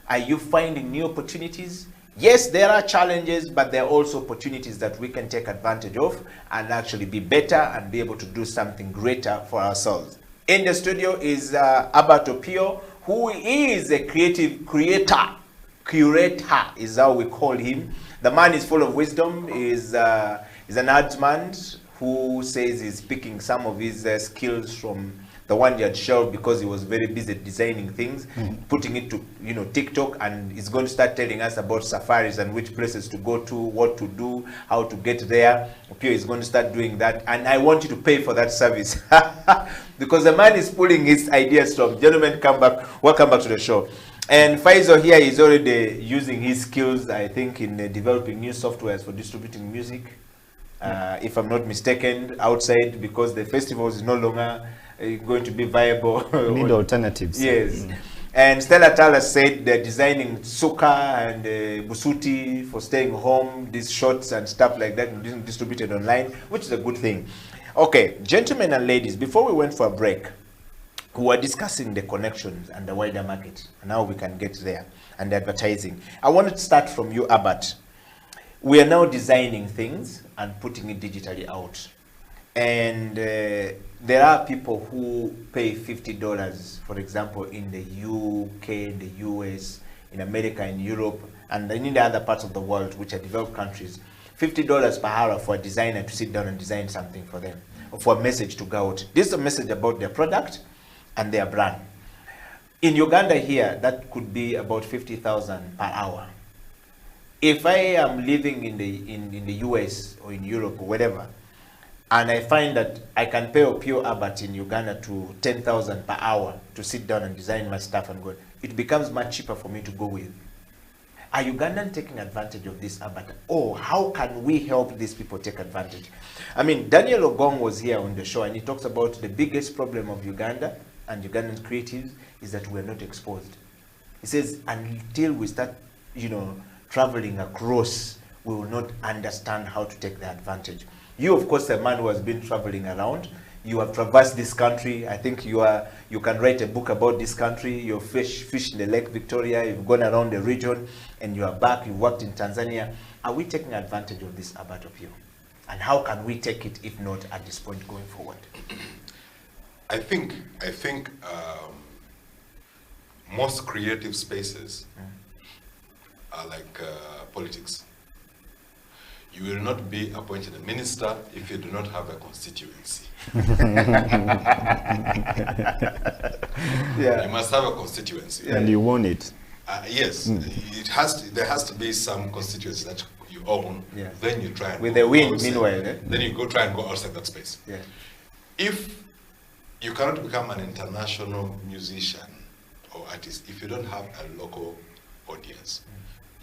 Are you finding new opportunities? Yes, there are challenges, but there are also opportunities that we can take advantage of and actually be better and be able to do something greater for ourselves. In the studio is Herbert Opio, who is a creative curator is how we call him. The man is full of wisdom. Is an artsman who says he's picking some of his skills from the one he had shelved because he was very busy designing things, putting it to TikTok, and he's going to start telling us about safaris and which places to go to, what to do, how to get there. Opio is going to start doing that, and I want you to pay for that service because the man is pulling his ideas from. Gentlemen, come back. Welcome back to the show. And Faisal here is already using his skills, I think, in developing new softwares for distributing music. If I'm not mistaken, outside, because the festival is no longer going to be viable. We need alternatives. Yes. And Stella Tala said they're designing Suka and Busuti for staying home, these shorts and stuff like that, and being distributed online, which is a good thing. Okay, gentlemen and ladies, before we went for a break, we were discussing the connections and the wider market, and how we can get there, and the advertising. I wanted to start from you, Herbert. We are now designing things and putting it digitally out. And there are people who pay $50, for example, in the UK, the US, in America, in Europe, and in the other parts of the world, which are developed countries. $50 per hour for a designer to sit down and design something for them, or for a message to go out. This is a message about their product and their brand. In Uganda here, that could be about 50,000 per hour. If I am living in the US or in Europe or whatever, and I find that I can pay Opio Herbert in Uganda to 10,000 per hour to sit down and design my stuff and go, it becomes much cheaper for me to go with. Are Ugandans taking advantage of this, Herbert? Or how can we help these people take advantage? I mean, Daniel Ogong was here on the show, and he talks about the biggest problem of Uganda and Ugandan creatives is that we're not exposed. He says until we start, traveling across we will not understand how to take the advantage. You, of course, a man who has been traveling around, you have traversed this country. I think you can write a book about this country. You've fished in the Lake Victoria, you've gone around the region, and you are back, you've worked in Tanzania. Are we taking advantage of this about Opio? And how can we take it, if not at this point going forward? I think most creative spaces are like politics. You will not be appointed a minister if you do not have a constituency. Yeah. You must have a constituency. And you want it. Yes, there has to be some constituency that you own. Yeah. Then you try and With go the wind, outside. meanwhile. Eh? Then you try and go outside that space. Yeah. If you cannot become an international musician or artist if you don't have a local audience.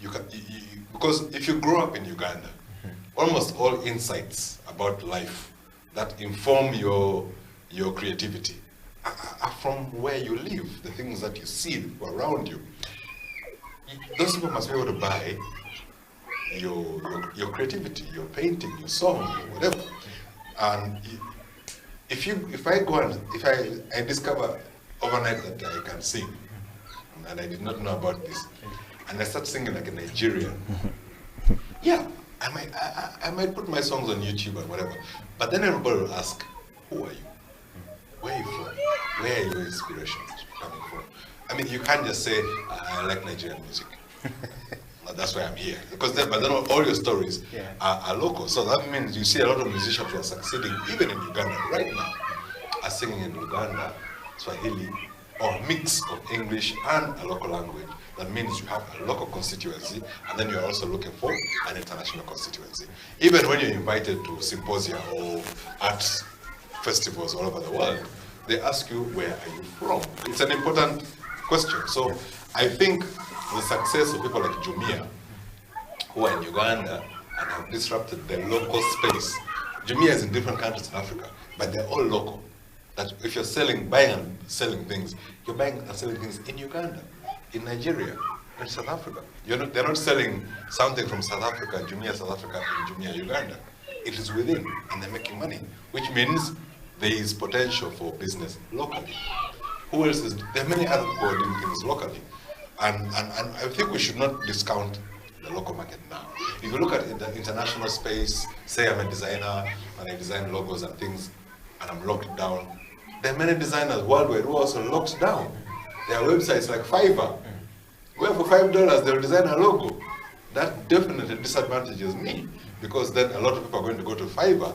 Because if you grow up in Uganda, almost all insights about life that inform your creativity are from where you live, the things that you see around you. Those people must be able to buy your creativity, your painting, your song, whatever. And if I discover overnight that I can sing, and I did not know about this, and I start singing like a Nigerian, yeah, I might put my songs on YouTube or whatever. But then everybody will ask, who are you? Where are you from? Where are your inspirations coming from? I mean, you can't just say, I like Nigerian music. That's why I'm here. But then all your stories are local. So that means you see a lot of musicians who are succeeding, even in Uganda right now, are singing in Uganda, Swahili, or a mix of English and a local language. That means you have a local constituency, and then you're also looking for an international constituency. Even when you're invited to symposia or arts festivals all over the world, they ask you, where are you from? It's an important question. So I think the success of people like Jumia, who are in Uganda and have disrupted the local space. Jumia is in different countries in Africa, but they're all local. That if you're buying and selling things, you're buying and selling things in Uganda, in Nigeria, in South Africa. They're not selling something from South Africa, Jumia South Africa, and Jumia Uganda. It is within, and they're making money, which means there is potential for business locally. Who else is? There are many other people doing things locally. And I think we should not discount the local market now. If you look at the international space, say I'm a designer and I design logos and things, and I'm locked down, there are many designers worldwide who are also locked down. There are websites like Fiverr, where for $5 they'll design a logo. That definitely disadvantages me, because then a lot of people are going to go to Fiverr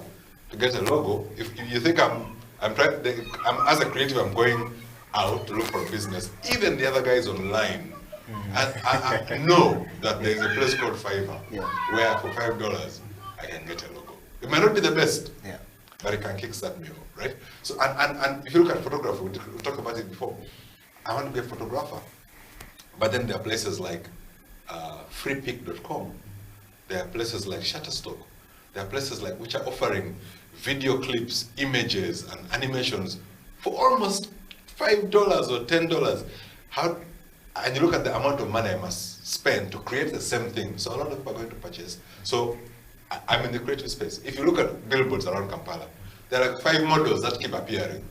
to get a logo. If you think I'm as a creative, I'm going out to look for a business, even the other guys online, and I know that there is a place called Fiverr, where for $5 I can get a logo. It might not be the best, but it can kickstart me off, right? So and if you look at photography, we talked about it before. I want to be a photographer, but then there are places like freepic.com. There are places like Shutterstock. There are places like which are offering video clips, images, and animations for almost $5 or $10. And you look at the amount of money I must spend to create the same thing. So a lot of people are going to purchase. So I'm in the creative space. If you look at billboards around Kampala, there are like 5 models that keep appearing.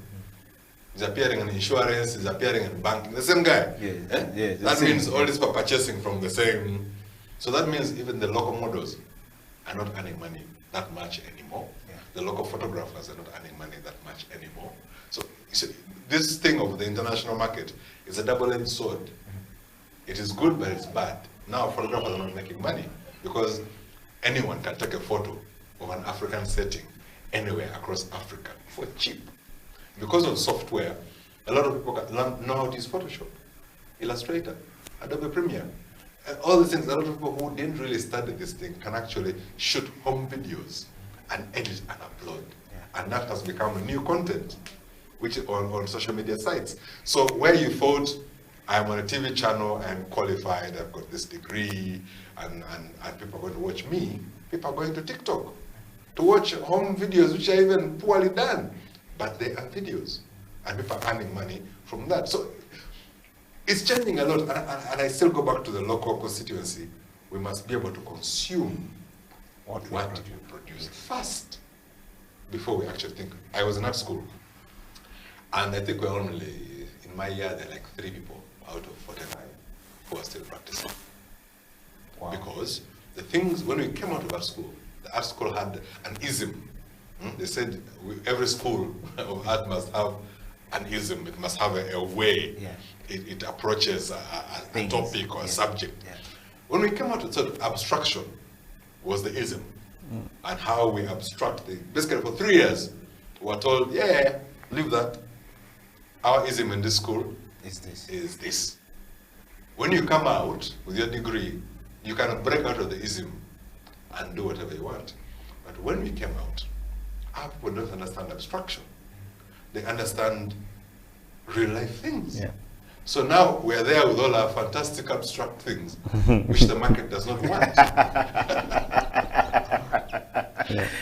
He's appearing in insurance, he's appearing in banking, the same guy. That means all these people are purchasing from the same. So that means even the local models are not earning money that much anymore. The local photographers are not earning money that much anymore. So you see, this thing of the international market is a double-edged sword. It is good, but it's bad. Now photographers are not making money because anyone can take a photo of an African setting anywhere across Africa for cheap. Because of software, a lot of people know how to use Photoshop, Illustrator, Adobe Premiere, and all these things. A lot of people who didn't really study this thing can actually shoot home videos and edit and upload. And that has become new content, which is on social media sites. So where you thought, I'm on a TV channel, I'm qualified, I've got this degree, and people are going to watch me, people are going to TikTok to watch home videos which are even poorly done. But they are videos, and people are earning money from that. So it's changing a lot, and I still go back to the local constituency. We must be able to consume What you produce first before we actually think. I was in art school, and I think we're only, in my year, there are like 3 people out of 49 who are still practicing. Wow. Because the things, when we came out of art school, the art school had an ism. They said every school of art must have an ism. It must have a way it approaches a topic or a subject. Yeah. When we came out, so abstraction was the ism. And how we abstract the, basically for 3 years, we were told, yeah, leave that. Our ism in this school Is this. When you come out with your degree, you can break out of the ism and do whatever you want. But when we came out, our people don't understand abstraction. They understand real life things. Yeah. So now we're there with all our fantastic abstract things, which the market does not want.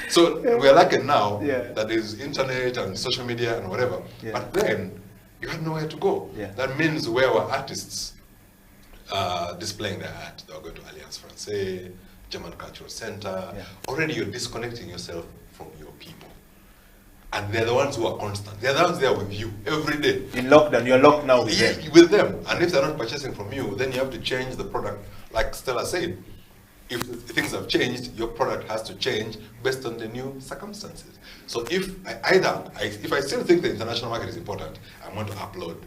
So we're lucky now that there's internet and social media and whatever. But then you had nowhere to go. That means where were artists displaying their art? They were going to Alliance Francaise, German Cultural Center. Already you're disconnecting yourself from your people. And they're the ones who are constant. They're the ones there with you every day. In lockdown, you're locked now with them. With them. And if they're not purchasing from you, then you have to change the product. Like Stella said, if things have changed, your product has to change based on the new circumstances. So if I still think the international market is important, I want to upload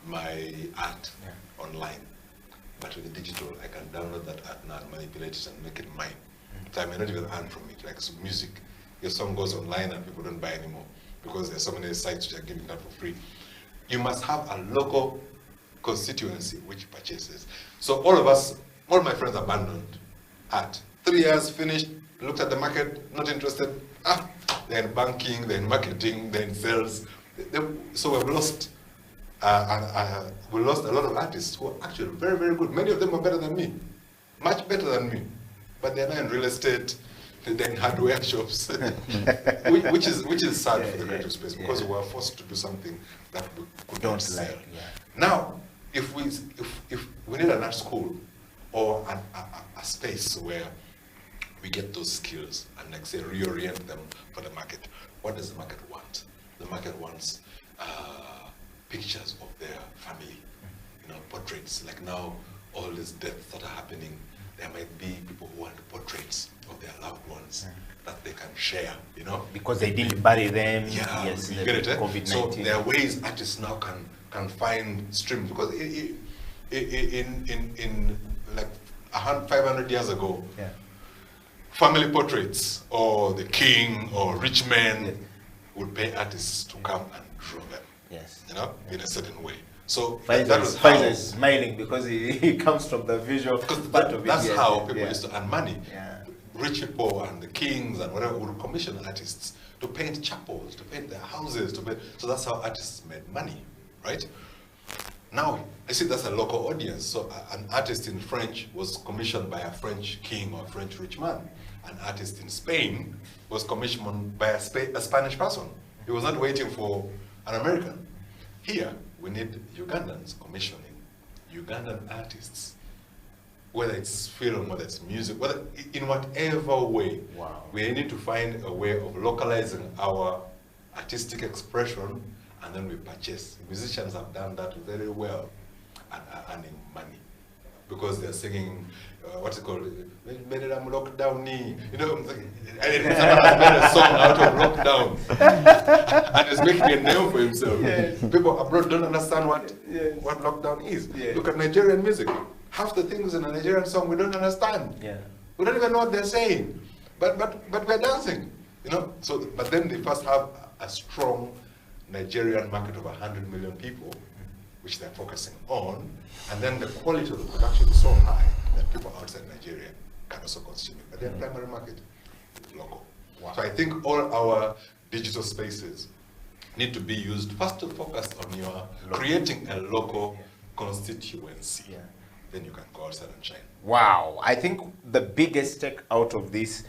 my art online. But with the digital, I can download that art now and manipulate it and make it mine. So I may not even earn from it. Like so music, your song goes online and people don't buy anymore because there's so many sites which are giving that for free. You must have a local constituency which purchases. So all of us, all my friends abandoned art. 3 years finished, looked at the market, not interested. They're in banking, they're in marketing, they're in sales. So we've lost we lost a lot of artists who are actually very, very good. Many of them are better than me, much better than me. But they're now in real estate, they're in hardware shops, which is sad for the creative space because we were forced to do something that we could not sell. Now, if we need an art school or a space where we get those skills and, like say, reorient them for the market, what does the market want? The market wants pictures of their family, portraits. Like now, all these deaths that are happening, there might be people who want portraits of their loved ones that they can share, Because they didn't bury them. Yeah, yes, you get it. COVID-19. So there are ways artists now can find streams because in like 500 years ago, family portraits or the king or rich men would pay artists to come and draw them. Yes. In a certain way. So that was how smiling because he comes from the visual part of it. That's how people used to earn money. Yeah. Rich people and the kings and whatever would commission artists to paint chapels, to paint their houses, so that's how artists made money, right? Now, I see that's a local audience. So an artist in French was commissioned by a French king or a French rich man. An artist in Spain was commissioned by a Spanish person. He was not waiting for an American. Here, we need Ugandans commissioning Ugandan artists, whether it's film, whether it's music, whether in whatever way. Wow. We need to find a way of localizing our artistic expression, and then we purchase. Musicians have done that very well and are earning money because they're singing, what's it called? Lockdown, and someone has made a song out of lockdown and is making a name for himself. Yes. People abroad don't understand what lockdown is. Yes. Look at Nigerian music. Half the things in a Nigerian song we don't understand. Yeah. We don't even know what they're saying, but we're dancing, So, but then they first have a strong Nigerian market of 100 million people, which they're focusing on, and then the quality of the production is so high that people outside Nigeria can also consume it. But their primary market is local. Wow. So I think all our digital spaces need to be used first to focus on your creating a local constituency. Yeah. Then you can go outside and shine. Wow. I think the biggest take out of this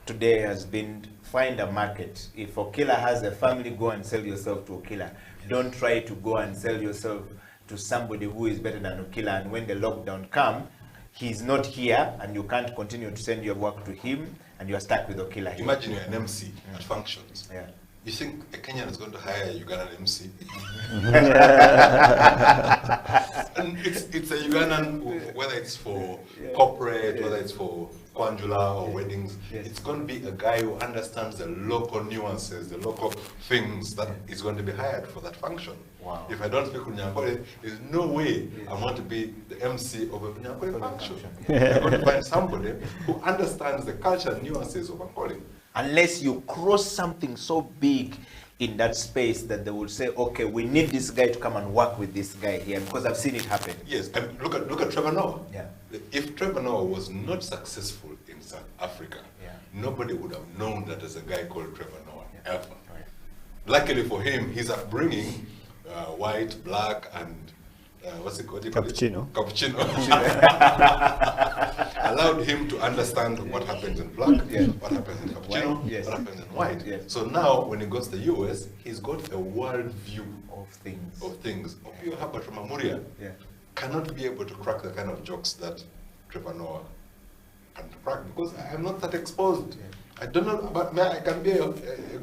today has been find a market. If Okila has a family, go and sell yourself to Okila. Don't try to go and sell yourself to somebody who is better than Okila, and when the lockdown comes, he's not here and you can't continue to send your work to him, and you are stuck with Okila here. Imagine you're an MC at functions. Yeah. You think a Kenyan is going to hire a Ugandan MC? And it's a Ugandan, whether it's for corporate, whether it's for Kwanjula or weddings, it's going to be a guy who understands the local nuances, the local things that is going to be hired for that function. Wow. If I don't speak Unyankole, there's no way I want to be the MC of a Unyankole function. I'm going to find somebody who understands the culture and nuances of Ankole. Unless you cross something so big in that space that they will say, okay, we need this guy to come and work with this guy here, because I've seen it happen. Yes, and look at Trevor Noah. Yeah. If Trevor Noah was not successful in South Africa, nobody would have known that there's a guy called Trevor Noah, ever. Right. Luckily for him, his upbringing, white, black, and what's it called? Cappuccino. Cappuccino. Allowed him to understand what happens in black, what happens in cappuccino, White, what happens in white. Yes. So now, when he goes to the US, he's got a world view Of things. Opio Herbert from Amuria cannot be able to crack the kind of jokes that Trevor Noah can crack, because I'm not that exposed. I don't know, but I can be a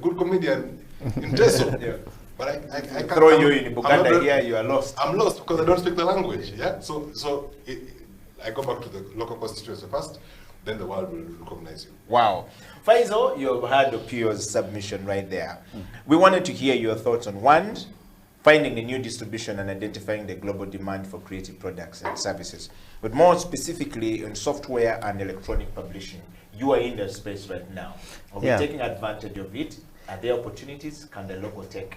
good comedian in Teso. But I can't throw you in Buganda here, you are lost. I'm lost because I don't speak the language. Yeah. So I go back to the local constituency first, then the world will recognize you. Wow. Faisal, you've heard Opio's submission right there. We wanted to hear your thoughts on one, finding the new distribution and identifying the global demand for creative products and services. But more specifically in software and electronic publishing. You are in that space right now. Are we taking advantage of it? Are there opportunities? Can the local take?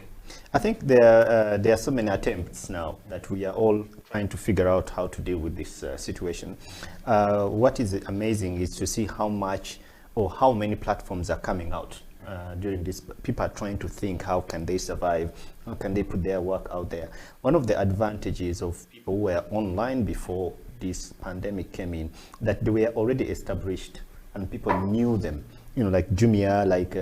I think there are so many attempts now that we are all trying to figure out how to deal with this situation. What is amazing is to see how much or how many platforms are coming out during this. People are trying to think, how can they survive? How can they put their work out there? One of the advantages of people who were online before this pandemic came in, that they were already established and people knew them. You know, like Jumia, like,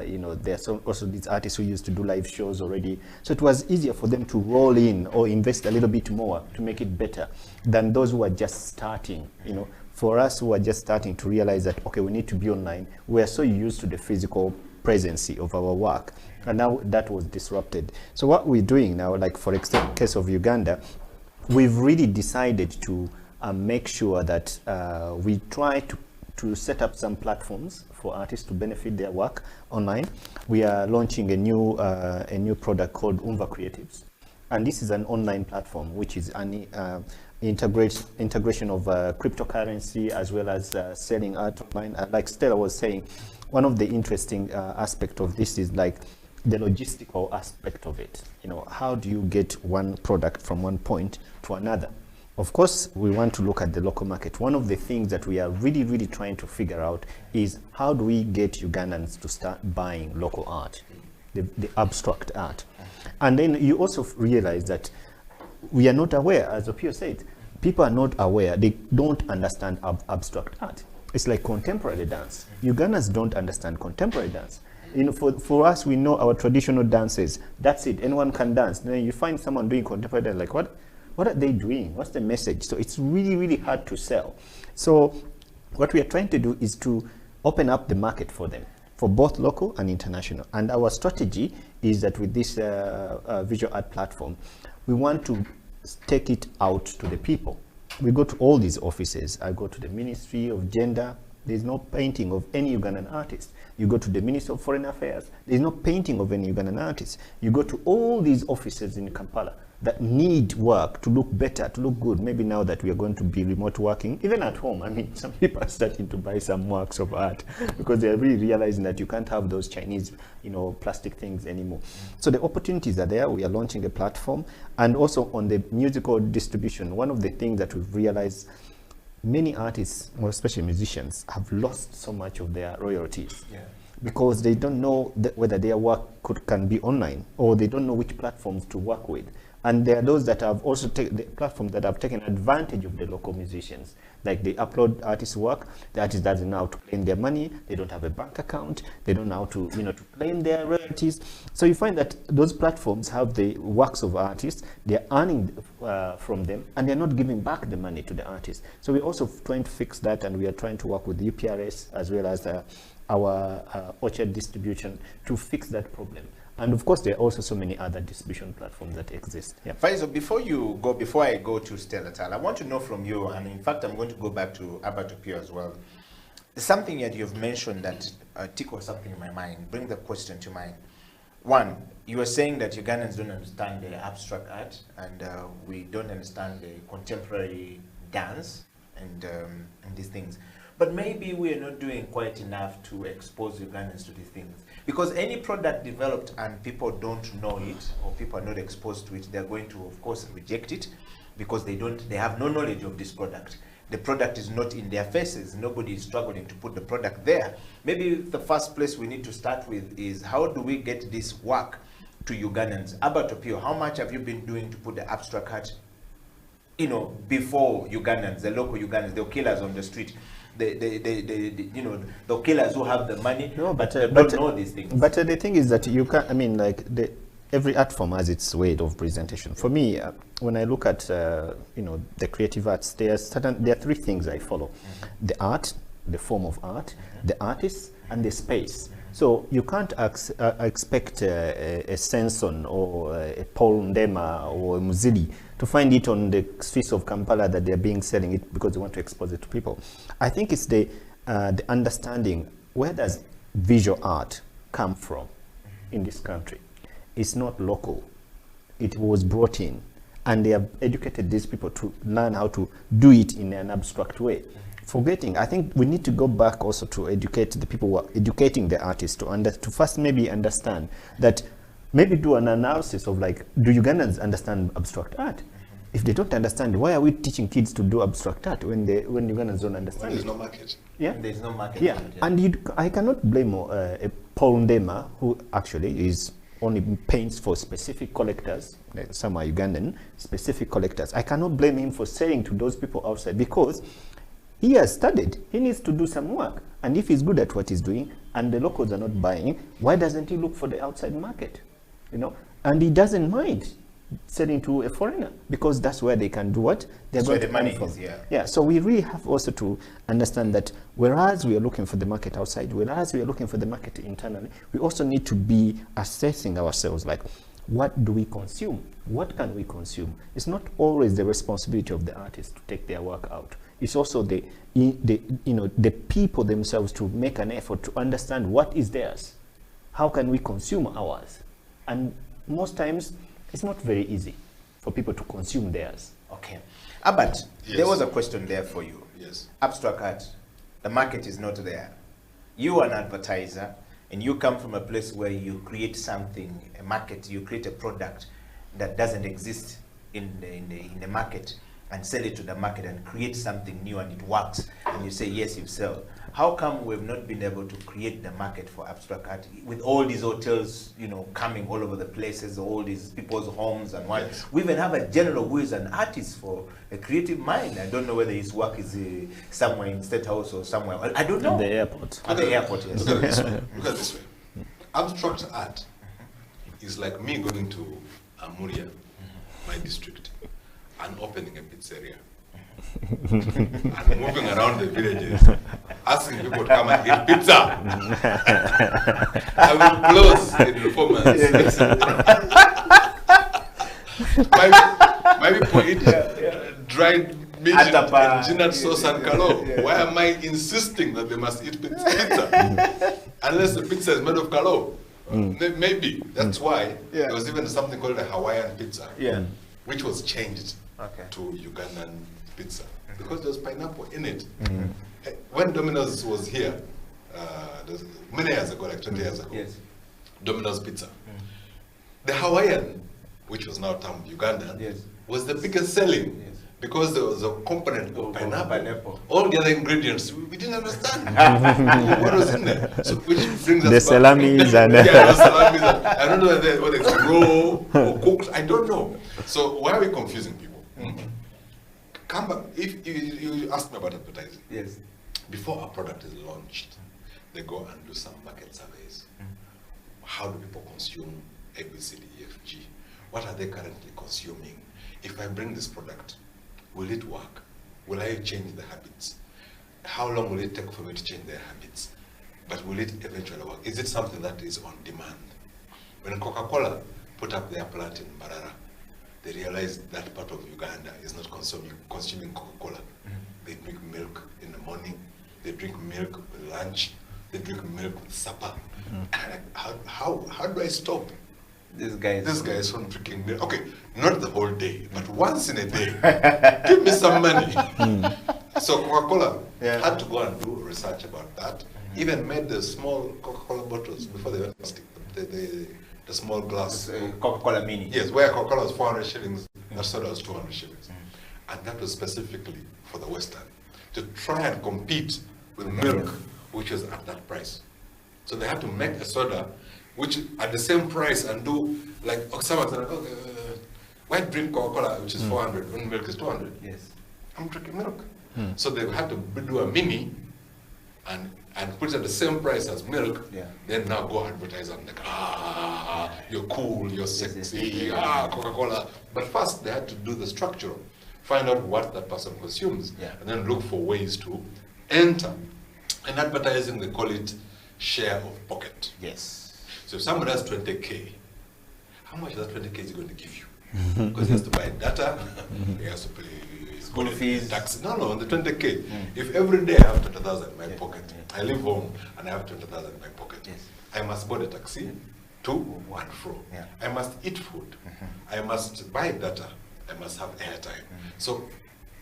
you know, there's also these artists who used to do live shows already. So it was easier for them to roll in or invest a little bit more to make it better than those who are just starting. You know, for us who are just starting to realize that, okay, we need to be online. We're so used to the physical presence of our work. And now that was disrupted. So what we're doing now, like for example, case of Uganda, we've really decided to make sure that we try to set up some platforms for artists to benefit their work online. We are launching a new product called Umva Creatives, and this is an online platform which is an integration of cryptocurrency as well as selling art online. Like Stella was saying, one of the interesting aspect of this is like the logistical aspect of it. You know, how do you get one product from one point to another? Of course, we want to look at the local market. One of the things that we are really, really trying to figure out is how do we get Ugandans to start buying local art, the abstract art. And then you also realize that we are not aware, as Opio said, people are not aware, they don't understand abstract art. It's like contemporary dance. Ugandans don't understand contemporary dance. You know, for us, we know our traditional dances. That's it, anyone can dance. Then you find someone doing contemporary dance, like what are they doing? What's the message? So it's really, really hard to sell. So what we are trying to do is to open up the market for them, for both local and international. And our strategy is that with this visual art platform, we want to take it out to the people. We go to all these offices. I go to the Ministry of Gender. There's no painting of any Ugandan artist. You go to the Ministry of Foreign Affairs. There's no painting of any Ugandan artist. You go to all these offices in Kampala that need work to look better, to look good. Maybe now that we are going to be remote working, even at home, I mean, some people are starting to buy some works of art because they're really realizing that you can't have those Chinese, you know, plastic things anymore. So the opportunities are there. We are launching a platform. And also on the musical distribution, one of the things that we've realized, many artists, more especially musicians, have lost so much of their royalties. Because they don't know whether their work can be online, or they don't know which platforms to work with. And there are those that have also taken the platforms that have taken advantage of the local musicians. Like they upload artists' work, the artist doesn't know how to claim their money, they don't have a bank account, they don't know how to, to claim their royalties. So you find that those platforms have the works of artists, they're earning from them, and they're not giving back the money to the artists. So we're also trying to fix that, and we are trying to work with the UPRS as well as our Orchard distribution to fix that problem. And of course, there are also so many other distribution platforms that exist. Yeah. Faisal, before I go to Stella Tal, I want to know from you, and in fact, I'm going to go back to Herbert Opio as well. Something that you've mentioned that tickled something in my mind, bring the question to mind. One, you were saying that Ugandans don't understand the abstract art, and we don't understand the contemporary dance and these things. But maybe we are not doing quite enough to expose Ugandans to these things. Because any product developed and people don't know it, or people are not exposed to it, they're going to, of course, reject it because they have no knowledge of this product. The product is not in their faces. Nobody is struggling to put the product there. Maybe the first place we need to start with is how do we get this work to Ugandans? Herbert Opio, how much have you been doing to put the abstract art, before Ugandans, the local Ugandans, the killers on the street? The killers who have the money, but don't know these things. But the thing is that you can't, every art form has its way of presentation. For me, when I look at, the creative arts, there are three things I follow. The art, the form of art, the artist, and the space. So you can't expect a Senson or a Paul Ndema or a Muzili to find it on the streets of Kampala that they're selling it because they want to expose it to people. I think it's the understanding, where does visual art come from in this country? It's not local. It was brought in, and they have educated these people to learn how to do it in an abstract way. I think we need to go back also to educate the people who are educating the artists to first maybe understand that, maybe do an analysis of do Ugandans understand abstract art? If they don't understand, why are we teaching kids to do abstract art when Ugandans don't understand? There's no market. Yeah, there's no market. Yeah, and I cannot blame a Paul Ndema, who actually only paints for specific collectors. Some are Ugandan, specific collectors. I cannot blame him for saying to those people outside, because he has studied. He needs to do some work. And if he's good at what he's doing and the locals are not buying, why doesn't he look for the outside market? And he doesn't mind selling to a foreigner, because that's where they can do what? That's where the money is, Yeah, so we really have also to understand that whereas we are looking for the market outside, whereas we are looking for the market internally, we also need to be assessing ourselves, what do we consume? What can we consume? It's not always the responsibility of the artist to take their work out. It's also the people themselves to make an effort to understand what is theirs. How can we consume ours? And most times, it's not very easy for people to consume theirs. Okay. Herbert, there was a question there for you. Yes. Abstract art, the market is not there. You are an advertiser, and you come from a place where you create something, a market, you create a product that doesn't exist in the market, and sell it to the market and create something new, and it works, and you say, yes, you sell. How come we've not been able to create the market for abstract art with all these hotels, coming all over the places, all these people's homes and what? Yes. We even have a general who is an artist for a creative mind. I don't know whether his work is somewhere in State House or somewhere. I don't know. At the airport. At the airport, yes. Look at it this way. Look at it this way. Abstract art is like me going to Amuria, my district, and opening a pizzeria. And moving around the villages, asking people to come and eat pizza. I will close in 4 months. My people eat dried meat and ginger sauce and kalo. Why am I insisting that they must eat pizza? Unless the pizza is made of kalo. Maybe. That's why there was even something called a Hawaiian pizza, which was changed to Ugandan pizza because there's pineapple in it. When Domino's was here, many years ago, like 20 years ago, Domino's pizza, the Hawaiian, which was now termed Ugandan, was the biggest selling because there was a component of pineapple. pineapple. All the other ingredients we didn't understand what was in there. So which brings us The back- salamis and yeah, the salamis. I don't know whether it's raw or cooked. I don't know. So why are we confusing people? Come back. If you asked me about advertising, Yes. before a product is launched, they go and do some market surveys. How do people consume A, B, C, D, E, F, G? What are they currently consuming? If I bring this product, will it work? Will I change the habits? How long will it take for me to change their habits? But will it eventually work? Is it something that is on demand? When Coca-Cola put up their plant in Mbarara, they realized that part of Uganda is not consuming Coca-Cola. They drink milk in the morning, they drink milk with lunch, they drink milk with supper. And like, how do I stop This guy this guy is from drinking milk? Okay, not the whole day, but once in a day. Give me some money. So Coca-Cola had to go and do research about that. Even made the small Coca-Cola bottles before they went plastic, the small glass. Coca-Cola Mini. Yes, where Coca-Cola was 400 shillings, that soda was 200 shillings. And that was specifically for the Western, to try and compete with milk, which was at that price. So they had to make a soda which at the same price and do, like, someone's like, why drink Coca-Cola, which is 400, when milk is 200? Yes. I'm drinking milk. So they had to do a mini and put it at the same price as milk, then now go advertise and like, you're cool, you're sexy, Coca-Cola. But first they had to do the structural, find out what that person consumes, and then look for ways to enter. In advertising, they call it share of pocket. Yes. So if someone has 20K, how much of that 20K is he going to give you? Because he has to buy data, he has to pay School fees. tax. No, on the 20K. If every day I have 20,000 in my pocket, I leave home and I have 20,000 in my pocket, I must board a taxi to and fro. I must eat food. I must buy data. I must have airtime. So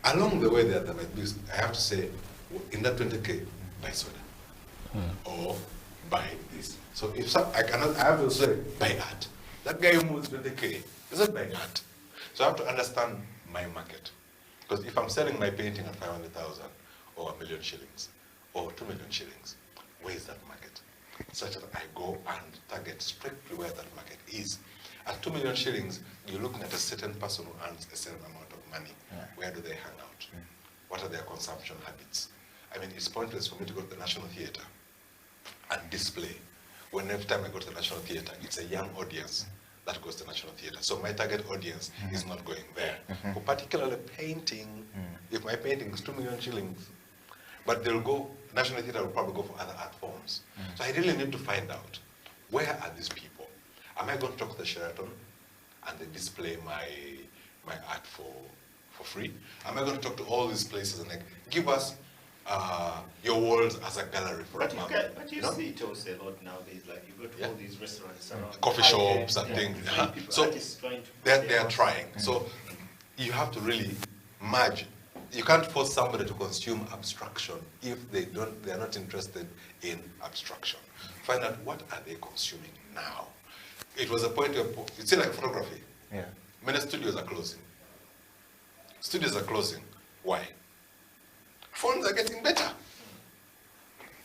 along the way there might be, I have to say, in that 20K, buy soda. Or buy this. So if I have to say, buy art. That guy who moves 20K doesn't buy art. So I have to understand my market. Because if I'm selling my painting at 500,000 or 1 million shillings or 2 million shillings, where is that market? Such that I go and target strictly where that market is. At 2 million shillings, you're looking at a certain person who earns a certain amount of money. Where do they hang out? What are their consumption habits? I mean, it's pointless for me to go to the National Theatre and display. When every time I go to the National Theatre, it's a young audience that goes to the National Theatre. So my target audience is not going there. For particularly painting, if my painting is 2 million shillings, but they'll go, National Theatre will probably go for other art forms. So I really need to find out, where are these people? Am I going to talk to the Sheraton and they display my art for free? Am I going to talk to all these places and like, give us your walls as a gallery, for example? But you see it also a lot nowadays, like you go to all these restaurants around. Coffee shops and things. So they are trying. So you have to really merge. You can't force somebody to consume abstraction if they are not interested in abstraction. Find out what are they consuming now. It was a point where it's like photography. Many studios are closing. Studios are closing. Why? Phones are getting better.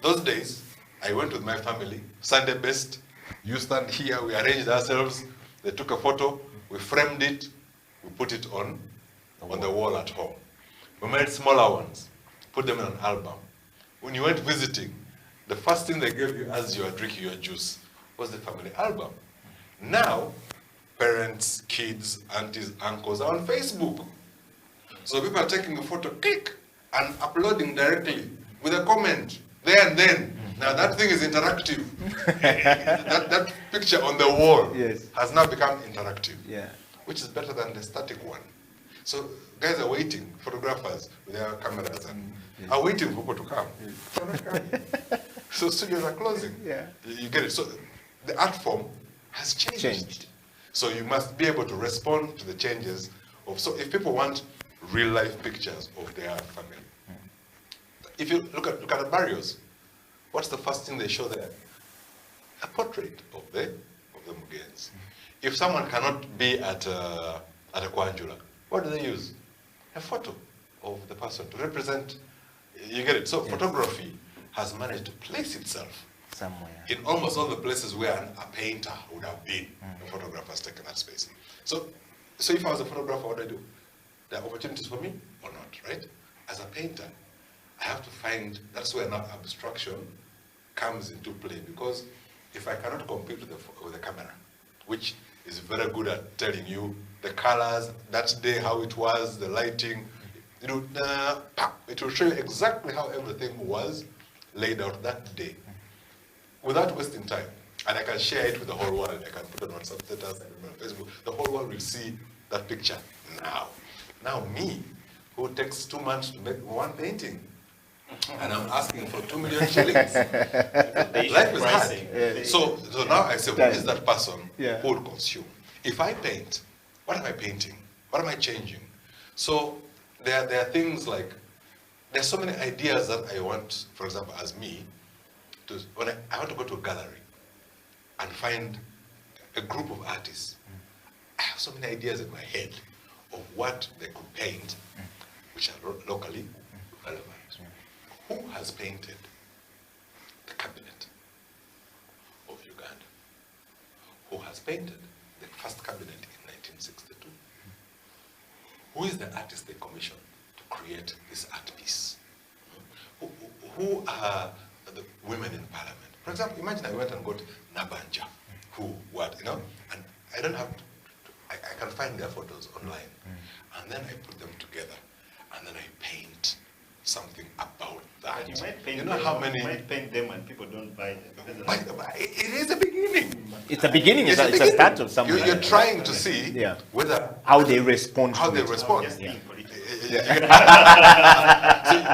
Those days, I went with my family, Sunday best. You stand here, we arranged ourselves. They took a photo, we framed it, we put it on the wall at home. We made smaller ones, put them in an album. When you went visiting, the first thing they gave you as you were drinking your juice was the family album. Now, parents, kids, aunties, uncles are on Facebook. So people are taking a photo, click, and uploading directly with a comment there and then. Now that thing is interactive. that picture on the wall has now become interactive, which is better than the static one. So guys are waiting, photographers with their cameras and are waiting for people to come. They're not coming. So studios are closing. You get it. So the art form has changed. So you must be able to respond to the changes so if people want real life pictures of their family. If you look at the barrios, what's the first thing they show there? A portrait of the Mugens. If someone cannot be at a Kwanjula, what do they use? a photo of the person to represent, you get it? So photography has managed to place itself somewhere in almost all the places where a painter would have been. A photographer has taken that space. So if I was a photographer, what do I do? There are opportunities for me or not, right? As a painter, I have to find, that's where now abstraction comes into play, because if I cannot compete with the camera, which is very good at telling you the colors, that day, how it was, the lighting, it will show you exactly how everything was laid out that day, without wasting time. And I can share it with the whole world. I can put it on WhatsApp status and on Facebook. The whole world will see that picture now. Now me, who takes 2 months to make one painting, and I'm asking for 2 million shillings. Life is hard. So now I say, who is that person who would consume? If I paint, what am I painting? What am I changing? So there are things like, there's so many ideas that I want, for example, as me, when I want to go to a gallery and find a group of artists, I have so many ideas in my head of what they could paint, which are locally relevant. Who has painted the cabinet of Uganda? Who has painted the first cabinet in 1962? Who is the artist they commissioned to create this art piece? Who are the women in parliament? For example, imagine I went and got Nabanja, and I don't have to, I can find their photos online, and then I put them together, and then I paint something about that. You might paint You might paint them and people don't buy them. But it is a beginning. It's a beginning. It's a start of something. You're trying to see whether how they respond. How they respond. Just being political. So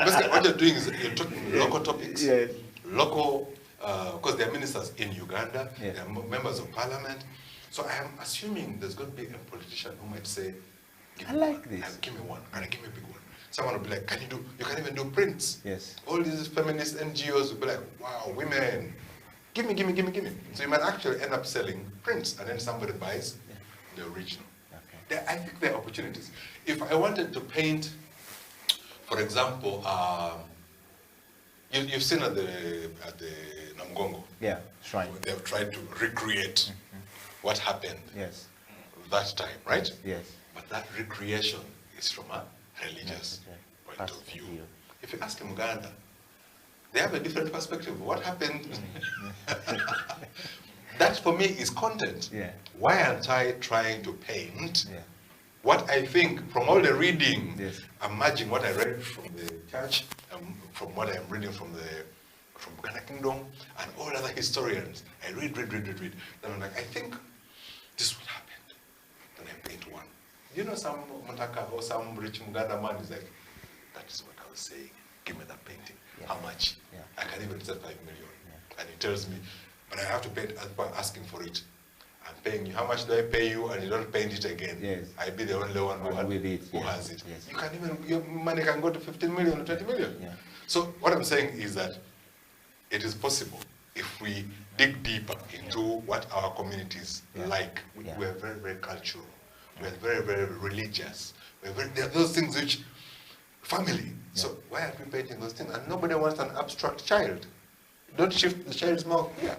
basically, what you're doing is you're talking local topics, local, because there are ministers in Uganda, there are members of parliament. So I am assuming there's going to be a politician who might say, I like this. Give me one, and give me a big one. Someone will be like, you can even do prints. Yes. All All these feminist NGOs will be like, wow, women, give me. So you might actually end up selling prints, and then somebody buys the original. Okay. I think there are opportunities. If I wanted to paint, for example, you've seen at the Namgongo. Yeah, shrine. They've tried to recreate what happened that time, right? Yes. But that recreation is from a religious point of view. If you ask Uganda, they have a different perspective of what happened. That for me is content. Why aren't I trying to paint what I think from all the reading? I'm merging what I read from the church, from what I'm reading from Uganda Kingdom, and all other historians. I read. Then I'm like, I think this would happen. Then I paint one. You know, some Mutaka or some rich Muganda man is like, that is what I was saying. Give me that painting. How much? I can even sell 5 million. And he tells me, but I have to pay, asking for it. I'm paying you. How much do I pay you? And you don't paint it again. I be the only one who has it. You can even, your money can go to 15 million or 20 million. So what I'm saying is that it is possible if we dig deeper into what our communities like. We're very, very cultural. We're very, very religious. There are those things which, family. So why are we painting those things? And nobody wants an abstract child. Don't shift the child's mouth here.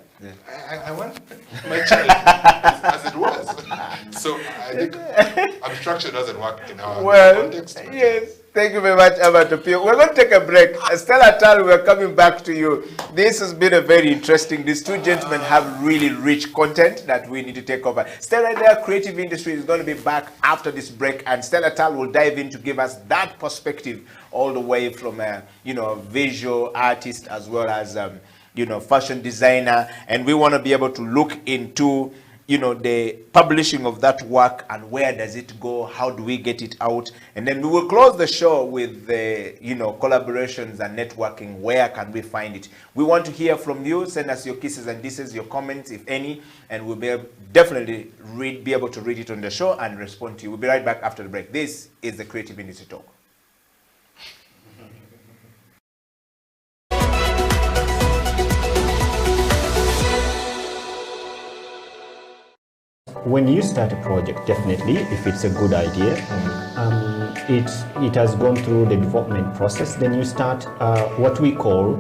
I want my child as it was. So I think abstraction doesn't work in our context. Yes. Thank you very much, Herbert Opio. We're going to take a break. Stella Tal, we're coming back to you. This has been a very interesting. These two gentlemen have really rich content that we need to take over. Stella, their creative industry is going to be back after this break, and Stella Tal will dive in to give us that perspective all the way from a visual artist as well as fashion designer, and we want to be able to look into the publishing of that work and where does it go, how do we get it out, and then we will close the show with the collaborations and networking. Where can we find it? We want to hear from you. Send us your kisses and disses, your comments if any, and we'll definitely be able to read it on the show and respond to you. We'll be right back after the break. This is the Creative Industry Talk. When you start a project, definitely, if it's a good idea, it has gone through the development process. Then you start what we call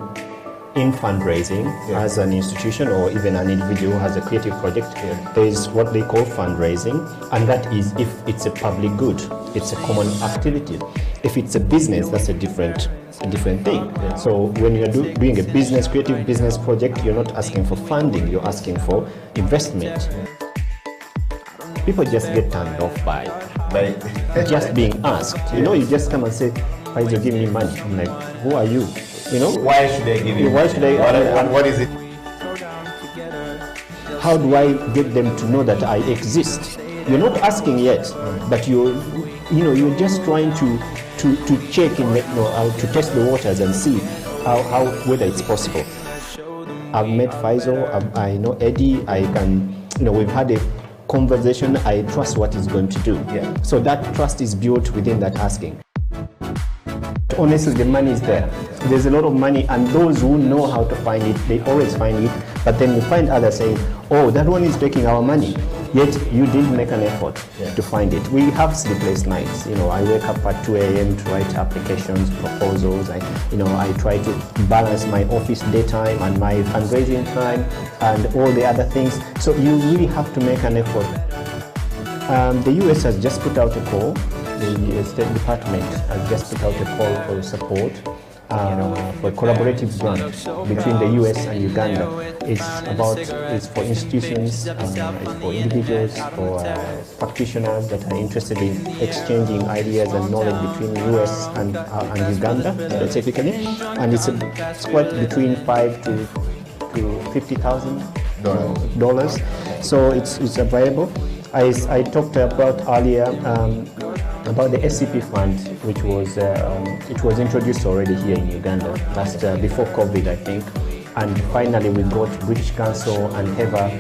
in fundraising as an institution or even an individual who has a creative project. There is what they call fundraising, and that is if it's a public good, it's a common activity. If it's a business, that's a different thing. So when you're doing a business, creative business project, you're not asking for funding, you're asking for investment. People just get turned off by just being asked. You know, you just come and say, Faisal, give me money. I'm like, who are you? You know, Why should I give you? why should I? What is it? How do I get them to know that I exist? You're not asking yet, but you're just trying to check in, to test the waters and see how whether it's possible. I've met Faisal, I know Eddie, I can, we've had a conversation, I trust what he's going to do. Yeah. So that trust is built within that asking. Honestly, the money is there. There's a lot of money, and those who know how to find it, they always find it. But then you find others saying, oh, that one is taking our money. Yet you didn't make an effort to find it. We have sleepless nights. I wake up at 2 a.m. to write applications, proposals. I try to balance my office daytime and my fundraising time and all the other things. So you really have to make an effort. The US has just put out a call. The State Department has just put out a call for support for a collaborative grant between the US and Uganda. It's for institutions, it's for individuals, for practitioners that are interested in exchanging ideas and knowledge between US and Uganda specifically. And it's quite between $5,000 to $50,000. So it's available. I talked about earlier about the SCP fund, which was it was introduced already here in Uganda before COVID, I think. And finally, we got British Council and Herbert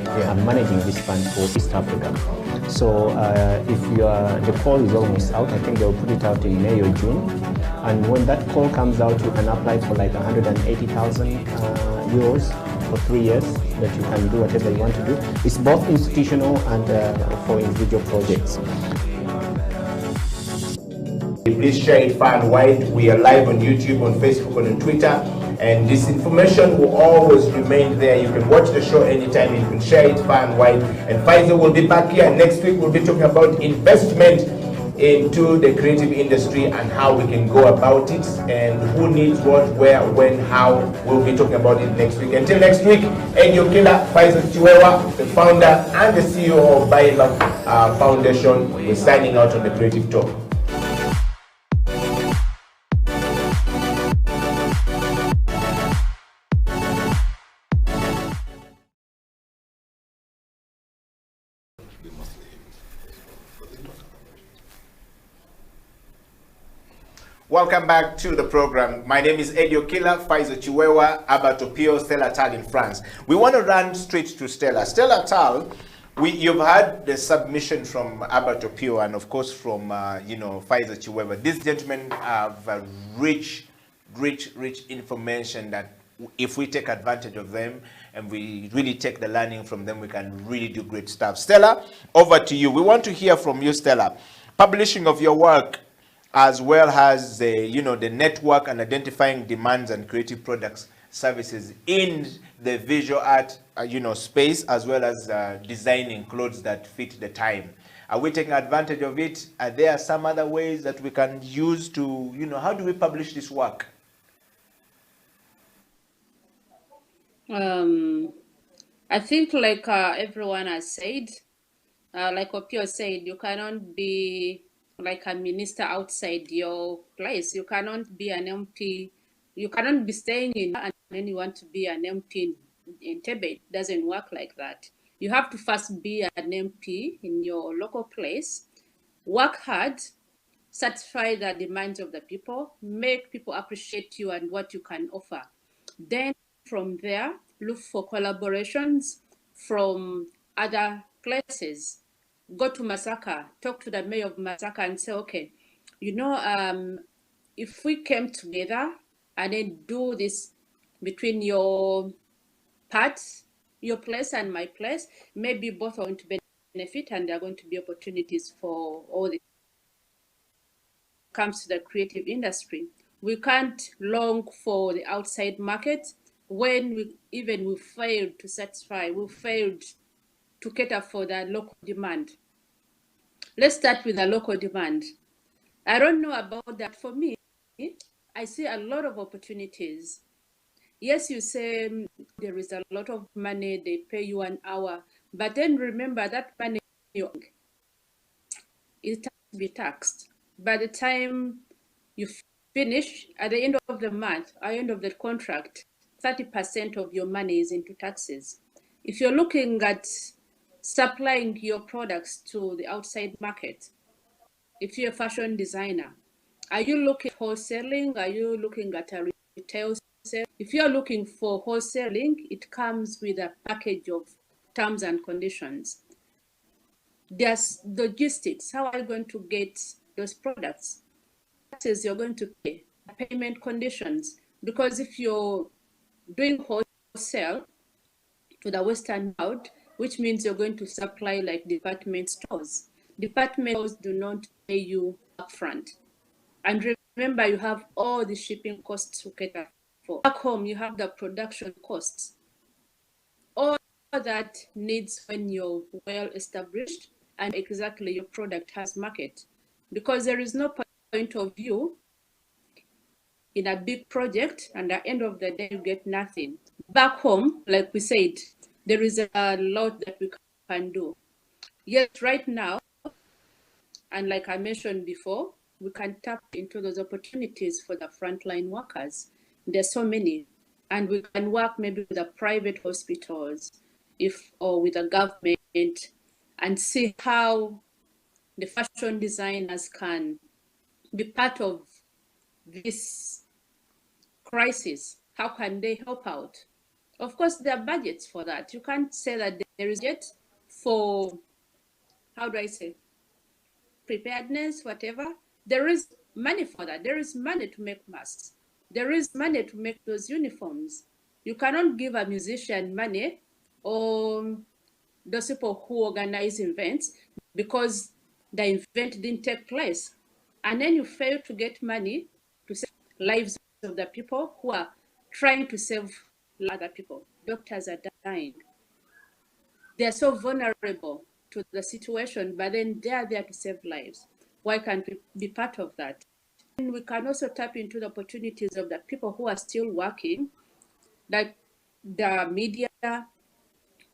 managing this fund for East Africa. So if the call is almost out, I think they'll put it out in May or June. And when that call comes out, you can apply for like 180,000 euros for 3 years, that you can do whatever you want to do. It's both institutional and for individual projects. Please share it far and wide. We are live on YouTube, on Facebook, and on Twitter. And this information will always remain there. You can watch the show anytime. You can share it far and wide. And Faisal will be back here next week. We'll be talking about investment into the creative industry and how we can go about it, and who needs what, where, when, how. We'll be talking about it next week. Until next week, a.k.a. Faisal Chiwewa, the founder and the CEO of Volleyball Foundation, we're signing out on the Creative Talk. Welcome back to the program. My name is a.k.a. Faisal Chiwewa, Opio, Stella Tal in France. We want to run straight to Stella. Stella Tal, you've had the submission from Opio and of course from Faisal Chiwewa. These gentlemen have rich information that if we take advantage of them and we really take the learning from them, we can really do great stuff. Stella, over to you. We want to hear from you, Stella. Publishing of your work, as well as the network and identifying demands and creative products, services in the visual art space, as well as designing clothes that fit the time. Are we taking advantage of it? Are there some other ways that we can use to, how do we publish this work? I think like everyone has said, like Opio said, you cannot be like a minister outside your place. You cannot be an MP. You cannot be staying in and then you want to be an MP in Tibet. It doesn't work like that. You have to first be an MP in your local place, work hard, satisfy the demands of the people, make people appreciate you and what you can offer. Then from there, look for collaborations from other places. Go to Masaka, talk to the mayor of Masaka and say, okay, if we came together and then do this between your parts, your place and my place, maybe both are going to benefit and there are going to be opportunities for all the comes to the creative industry. We can't long for the outside market when we failed to satisfy, we failed to cater for the local demand. Let's start with the local demand. I don't know about that. For me, I see a lot of opportunities. Yes, you say there is a lot of money, they pay you an hour, but then remember that money it has to be taxed. By the time you finish, at the end of the month, at the end of the contract, 30% of your money is into taxes. If you're looking at supplying your products to the outside market, if you're a fashion designer, are you looking at wholesaling? Are you looking at a retail sale? If you're looking for wholesaling, it comes with a package of terms and conditions. There's logistics. How are you going to get those products? Taxes you're going to pay, payment conditions. Because if you're doing wholesale to the Western world, which means you're going to supply like department stores. Department stores do not pay you upfront. And remember, you have all the shipping costs to cater for. Back home, you have the production costs. All that needs when you're well established and exactly your product has market. Because there is no point of view in a big project and at the end of the day you get nothing. Back home, like we said, there is a lot that we can do. Yes, right now, and like I mentioned before, we can tap into those opportunities for the frontline workers. There's so many, and we can work maybe with the private hospitals, or with the government, and see how the fashion designers can be part of this crisis. How can they help out? Of course, there are budgets for that. You can't say that there is yet for, how do I say, preparedness, whatever. There is money for that. There is money to make masks. There is money to make those uniforms. You cannot give a musician money or those people who organize events because the event didn't take place. And then you fail to get money to save lives of the people who are trying to save other people. Doctors are dying. They are so vulnerable to the situation, but then they are there to save lives. Why can't we be part of that? And we can also tap into the opportunities of the people who are still working, like the media,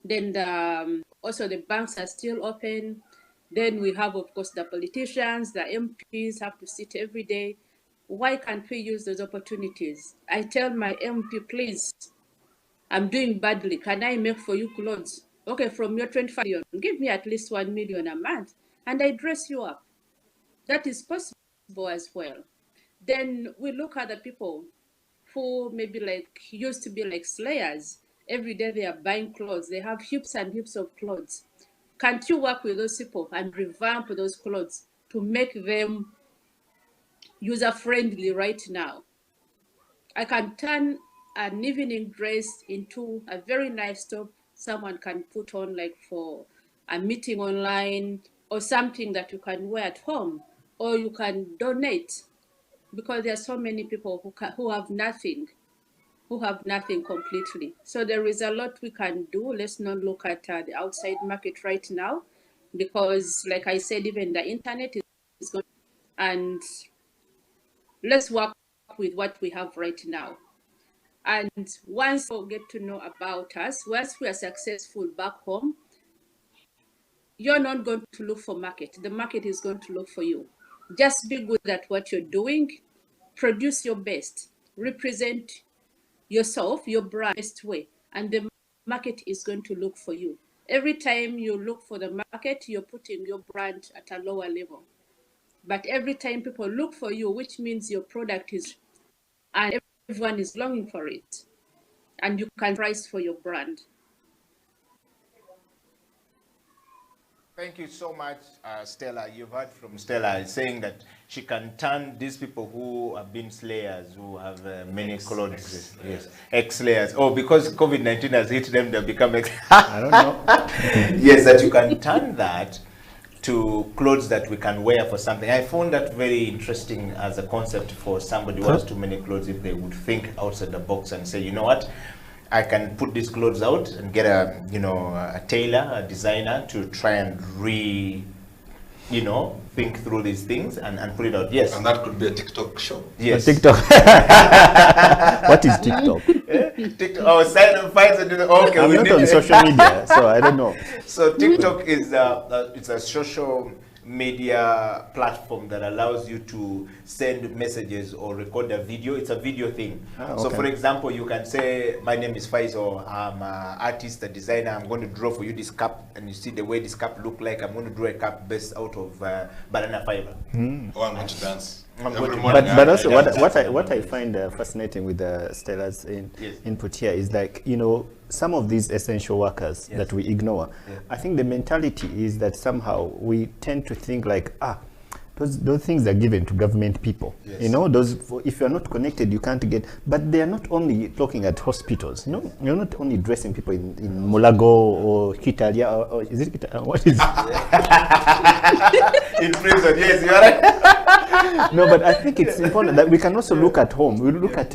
then also the banks are still open. Then we have, of course, the politicians, the MPs have to sit every day. Why can't we use those opportunities? I tell my MP, please, I'm doing badly. Can I make for you clothes? Okay, from your 25 million, give me at least 1 million a month and I dress you up. That is possible as well. Then we look at the people who maybe like used to be like slayers. Every day they are buying clothes. They have heaps and heaps of clothes. Can't you work with those people and revamp those clothes to make them user-friendly right now? I can turn an evening dress into a very nice top someone can put on like for a meeting online, or something that you can wear at home, or you can donate, because there are so many people who have nothing completely. So there is a lot we can do. Let's not look at the outside market right now, because like I said, even the internet is going, and let's work with what we have right now. And once you get to know about us, once we are successful back home, you're not going to look for market. The market is going to look for you. Just be good at what you're doing. Produce your best. Represent yourself, your brand, best way. And the market is going to look for you. Every time you look for the market, you're putting your brand at a lower level. But every time people look for you, which means your product is, and everyone is longing for it, and you can price for your brand. Thank you so much, Stella. You've heard from Stella saying that she can turn these people who have been slayers, who have many clothes, ex-slayers. Oh, because COVID-19 has hit them, they've become I don't know. Yes, that you can turn that to clothes that we can wear for something. I found that very interesting as a concept for somebody who has too many clothes, if they would think outside the box and say, you know what, I can put these clothes out and get a, you know, a tailor, a designer to try and you know, think through these things and put it out. Yes. And that could be a TikTok show. Yes. TikTok. What is TikTok? TikTok. Oh, sign up, okay. I'm not on social media, so I don't know. So TikTok is it's a social media platform that allows you to send messages or record a video. It's a video thing. Ah, So okay. for example, you can say, my name is Faisal, I'm an artist, a designer, I'm going to draw for you this cup, and you see the way this cup look like. I'm going to draw a cup based out of banana fiber. Oh, I'm going to dance. I'm Every going to- morning But I also dance. what I find fascinating with Stella's Yes. input here is, like, you know, some of these essential workers Yes. that we ignore. Yeah. I think the mentality is that somehow we tend to think like, those things are given to government people. Yes. You know, if you're not connected, you can't get. But they are not only looking at hospitals. You know, you're not only dressing people in Mulago or Kitalia or is it what is? In prison, yes, you're right. No, but I think it's important that we can also look at home. We look at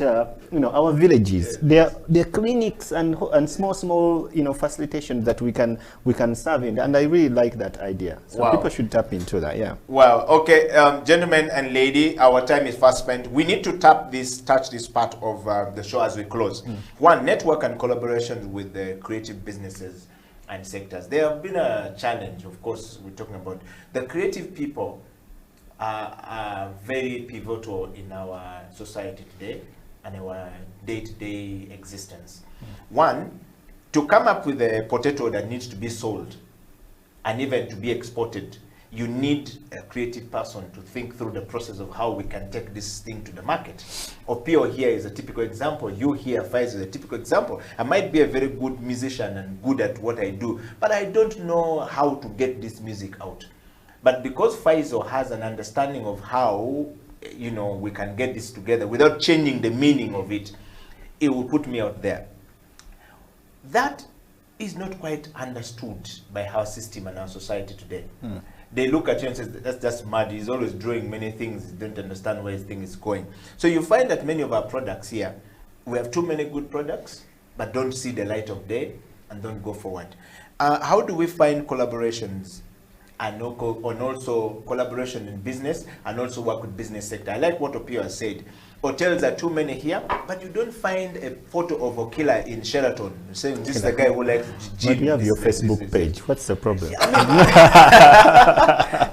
you know, our villages. There are clinics and small you know, facilitations that we can serve in, and I really like that idea. So Wow. people should tap into that. Yeah. Wow. Okay, gentlemen and lady, our time is fast spent. We need to touch this part of the show as we close. One, network and collaboration with the creative businesses and sectors. They have been a challenge, of course. We're talking about the creative people are very pivotal in our society today and our day-to-day existence. One, to come up with a potato that needs to be sold and even to be exported, you need a creative person to think through the process of how we can take this thing to the market. Opio here is a typical example. You here, Faiz, is a typical example. I might be a very good musician and good at what I do, but I don't know how to get this music out. But because Faisal has an understanding of how, you know, we can get this together without changing the meaning of it, it will put me out there. That is not quite understood by our system and our society today. They look at you and say, that's just mad. He's always drawing many things. He don't understand where his thing is going. So you find that many of our products here, we have too many good products, but don't see the light of day and don't go forward. How do we find collaborations and also collaboration in business and also work with business sector? I like what Opio has said. Hotels are too many here, but you don't find a photo of Okila in Sheraton saying this is the guy who likes gym. But you have your Facebook page. What's the problem?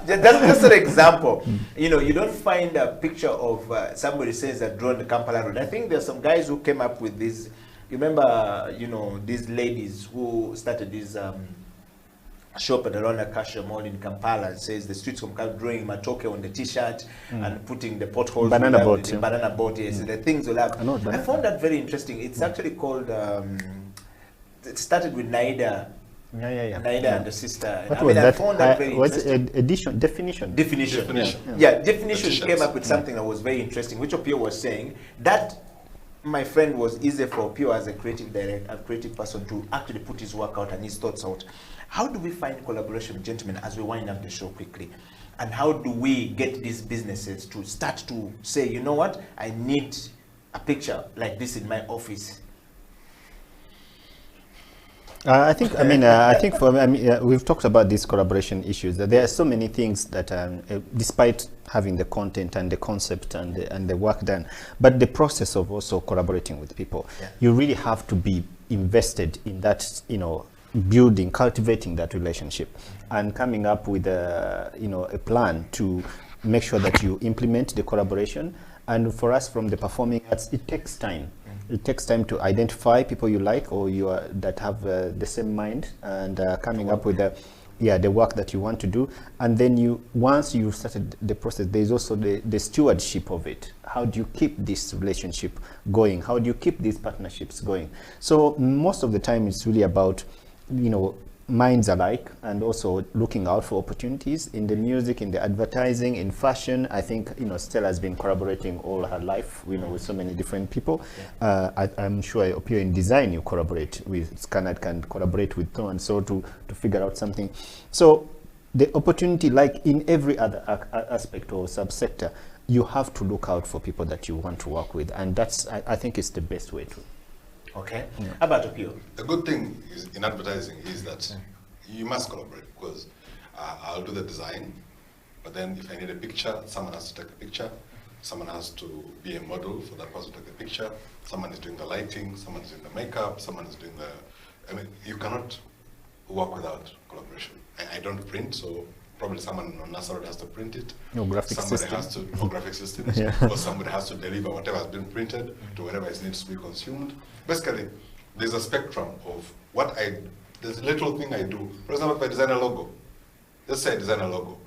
That's an example. You know, you don't find a picture of somebody says that drawn the Kampala Road. I think there's some guys who came up with this. You remember, you know, these ladies who started this shop at around Acacia Mall in Kampala. It says the streets of Kampala, drawing Matoke on the t-shirt and putting the potholes. Banana boat, the yeah. banana boat, yes. The things will have. I found that very interesting. It's actually called, it started with Naida. Yeah. Naida and the sister. What I was mean, that? I found that very what's interesting. definition? Definition. Yeah. Definition came up with something that was very interesting, which Opio was saying that, my friend, was easy for Opio as a creative director, a creative person, to actually put his work out and his thoughts out. How do we find collaboration, gentlemen, as we wind up the show quickly? And how do we get these businesses to start to say, you know what, I need a picture like this in my office? I think for me, we've talked about these collaboration issues. That there are so many things that, despite having the content and the concept and the work done, but the process of also collaborating with people, you really have to be invested in that, you know, building, cultivating that relationship, and coming up with a plan to make sure that you implement the collaboration. And for us, from the performing arts, it takes time. It takes time to identify people you like or that have the same mind, and coming up with the work that you want to do. And then once you've started the process, there's also the stewardship of it. How do you keep this relationship going? How do you keep these partnerships going? So most of the time, it's really about, you know, minds alike, and also looking out for opportunities in the music, in the advertising, in fashion. I think, you know, Stella has been collaborating all her life, you know, with so many different people. I'm sure Opio in design, you collaborate with Scanad, can collaborate with so and so to figure out something. So the opportunity, like in every other aspect or subsector, you have to look out for people that you want to work with, and that's, I think it's the best way to. Okay. How about Opio? The good thing is in advertising is that you must collaborate, because I'll do the design, but then if I need a picture, someone has to take a picture, someone has to be a model for that person to take the picture, someone is doing the lighting, someone is doing the makeup, someone is doing the, I mean, you cannot work without collaboration. I don't print, so probably someone on NASA has to print it. No graphic somebody system. has to, no graphic systems, Yeah. or somebody has to deliver whatever has been printed to whatever it needs to be consumed. Basically, there's a spectrum of what there's a little thing I do. For example, if I design a logo, let's say I design a logo,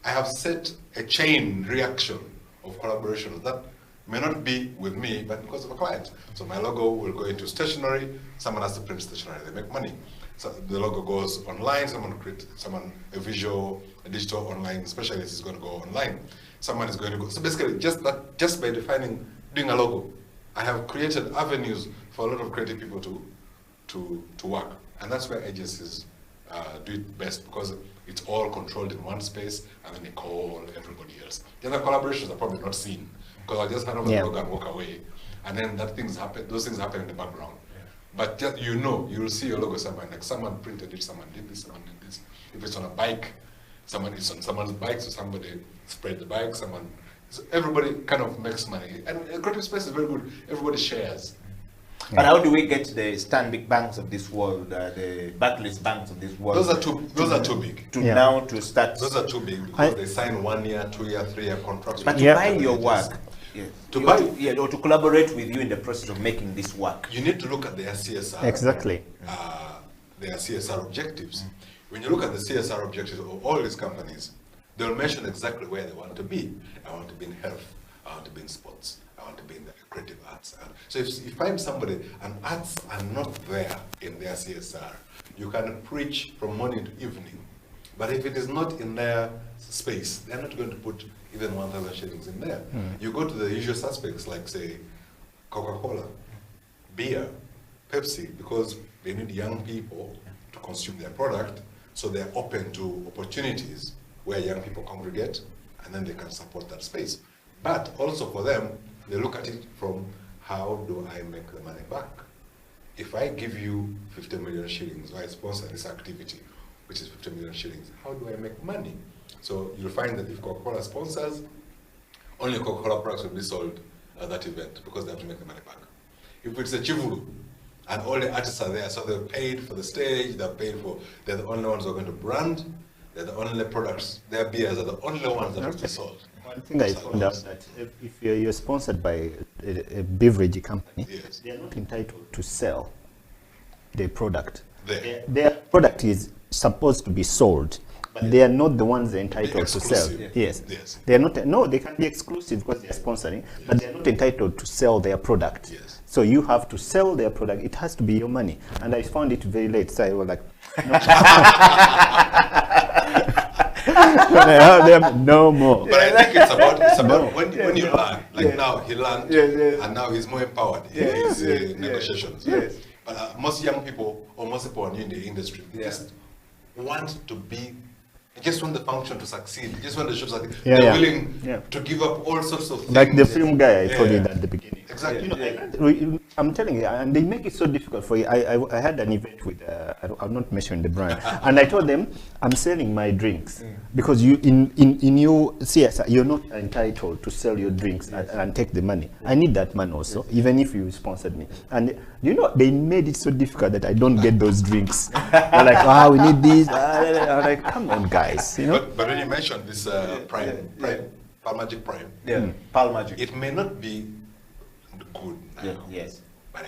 I have set a chain reaction of collaboration that may not be with me, but because of a client. So my logo will go into stationery, someone has to print stationery, they make money. So the logo goes online, a visual, a digital online specialist is going to go online. Someone is going to go, so basically just by defining, doing a logo, I have created avenues for a lot of creative people to work. And that's where agencies do it best, because it's all controlled in one space, and then they call everybody else. The other collaborations are probably not seen, because I just hand over the logo and walk away. And then those things happen in the background. But just, you'll see your logo somewhere, like someone printed it, someone did this, someone did this. If it's on a bike, it's on someone's bike, so somebody sprayed the bike, so everybody kind of makes money. And a creative space is very good, everybody shares. But how do we get the Stanbic banks of this world, the Barclays banks of this world? Those are too big. Now to start. Those are too big, because they sign 1 year, 2 year, 3 year contracts. But to buy your work, or to collaborate with you in the process of making this work, you need to look at their CSR. Exactly. Their CSR objectives. When you look at the CSR objectives of all these companies, they'll mention exactly where they want to be. I want to be in health. I want to be in sports. I want to be in the creative arts. So if you find somebody, and arts are not there in their CSR, you can preach from morning to evening. But if it is not in their space, they're not going to put even 1,000 shillings in there. You go to the usual suspects, like say Coca-Cola, beer, Pepsi, because they need young people to consume their product, so they're open to opportunities where young people congregate, and then they can support that space. But also for them, they look at it from, how do I make the money back? If I give you 50 million shillings, or I sponsor this activity, which is 50 million shillings, how do I make money? So you'll find that if Coca-Cola sponsors, only Coca-Cola products will be sold at that event, because they have to make the money back. If it's a Chivulu, and all the artists are there, so they're paid for the stage, they're the only ones who are going to brand, they're the only products, their beers are the only ones that have to be sold. One thing I found out that if you're sponsored by a beverage company, Yes. they are not entitled to sell their product. Their product is supposed to be sold, but they are not the ones entitled to sell. Yes. They are not. No, they can be exclusive because they are sponsoring, but they are not entitled to sell their product. Yes. So you have to sell their product. It has to be your money. And I found it very late, so I was like, no more. But I think it's about when you learn. Like now he learned, and now he's more empowered in his negotiations. Yes. But most young people, or most people new in the industry, just want to be. Just want the function to succeed. Just want the show to succeed. They're willing to give up all sorts of things. Like the film guy I told you at the beginning. Exactly. I'm telling you, and they make it so difficult for you. I had an event with, I'm not mentioning the brand, and I told them, I'm selling my drinks, because you in your CSR, you're not entitled to sell your drinks and take the money. I need that money also, even if you sponsored me. And they made it so difficult that I don't get those drinks. They're like, we need these. I'm like, come on, guys. But when you mentioned this Prime, Palmagic Prime, Palmagic, it may not be good now, yes, but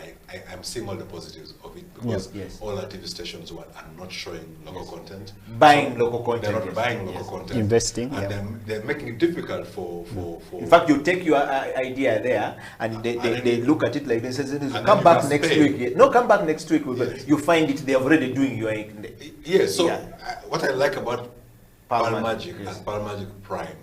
I'm seeing all the positives of it, because all the TV stations are not showing local content, buying local content. They're not buying local content, investing, and they're making it difficult for. In fact, you take your idea there, and they look at it like this. Come back next week. No, come back next week. You find it. They're already doing your. Yes. So what I like about Palmagic and Palmagic Prime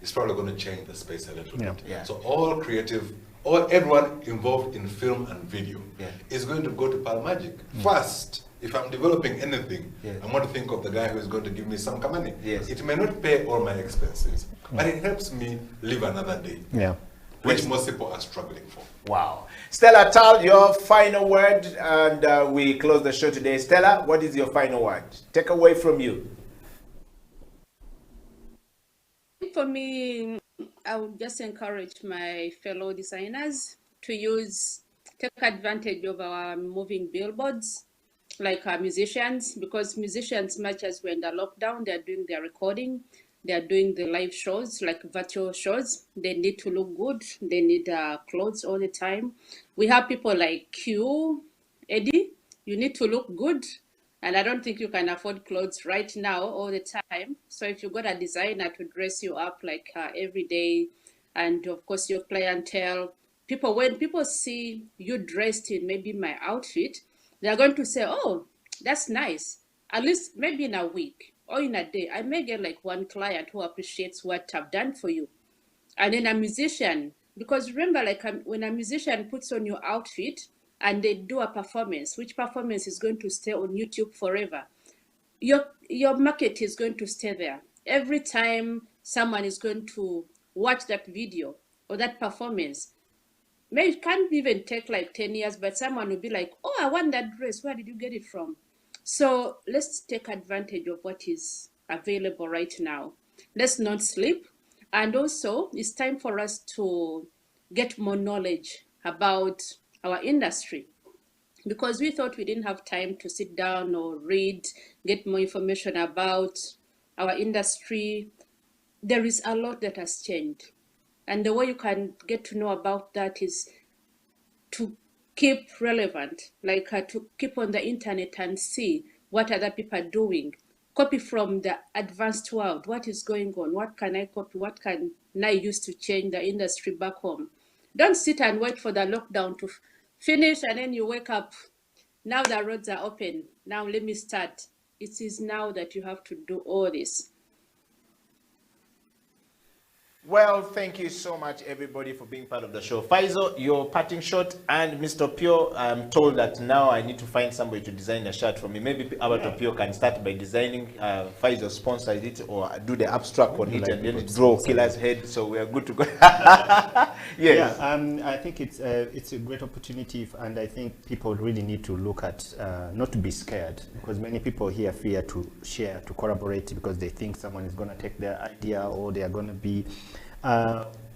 is probably going to change the space a little bit. Yeah. So all creative or everyone involved in film and video Yeah. is going to go to Pearl Magic. First, if I'm developing anything, Yeah. I'm going to think of the guy who is going to give me some money. Yes. It may not pay all my expenses, but it helps me live another day, Yeah. which most people are struggling for. Wow. Stella Tal, your final word, and we close the show today. Stella, what is your final word? Take away from you. For me, I would just encourage my fellow designers to take advantage of our moving billboards, like our musicians, because musicians, much as we're in the lockdown, they're doing their recording, they're doing the live shows, like virtual shows. They need to look good. They need clothes all the time. We have people like Q, Eddie. You need to look good. And I don't think you can afford clothes right now all the time. So if you got a designer to dress you up like every day, and of course your clientele, when people see you dressed in maybe my outfit, they're going to say, oh, that's nice. At least maybe in a week or in a day, I may get like one client who appreciates what I've done for you. And then a musician, because remember, like when a musician puts on your outfit and they do a performance, which performance is going to stay on YouTube forever, your market is going to stay there. Every time someone is going to watch that video or that performance, maybe it can't even take like 10 years, but someone will be like, oh, I want that dress. Where did you get it from? So let's take advantage of what is available right now. Let's not sleep. And also, it's time for us to get more knowledge about our industry, because we thought we didn't have time to sit down or read, get more information about our industry. There is a lot that has changed. And the way you can get to know about that is to keep relevant, like to keep on the internet and see what other people are doing. Copy from the advanced world. What is going on? What can I copy? What can I use to change the industry back home? Don't sit and wait for the lockdown to finish and then you wake up. Now the roads are open. Now let me start. It is now that you have to do all this. Well, thank you so much, everybody, for being part of the show. Faizo, your parting shot, and Mr. Opio, I'm told that now I need to find somebody to design a shirt for me. Maybe Albert Opio can start by designing. Faizo sponsors it or do the abstract on it and then draw Killer's head. So we are good to go. Yes. Yeah, I think it's a great opportunity, and I think people really need to look at not to be scared, because many people here fear to share, to collaborate, because they think someone is going to take their idea or they are going to be.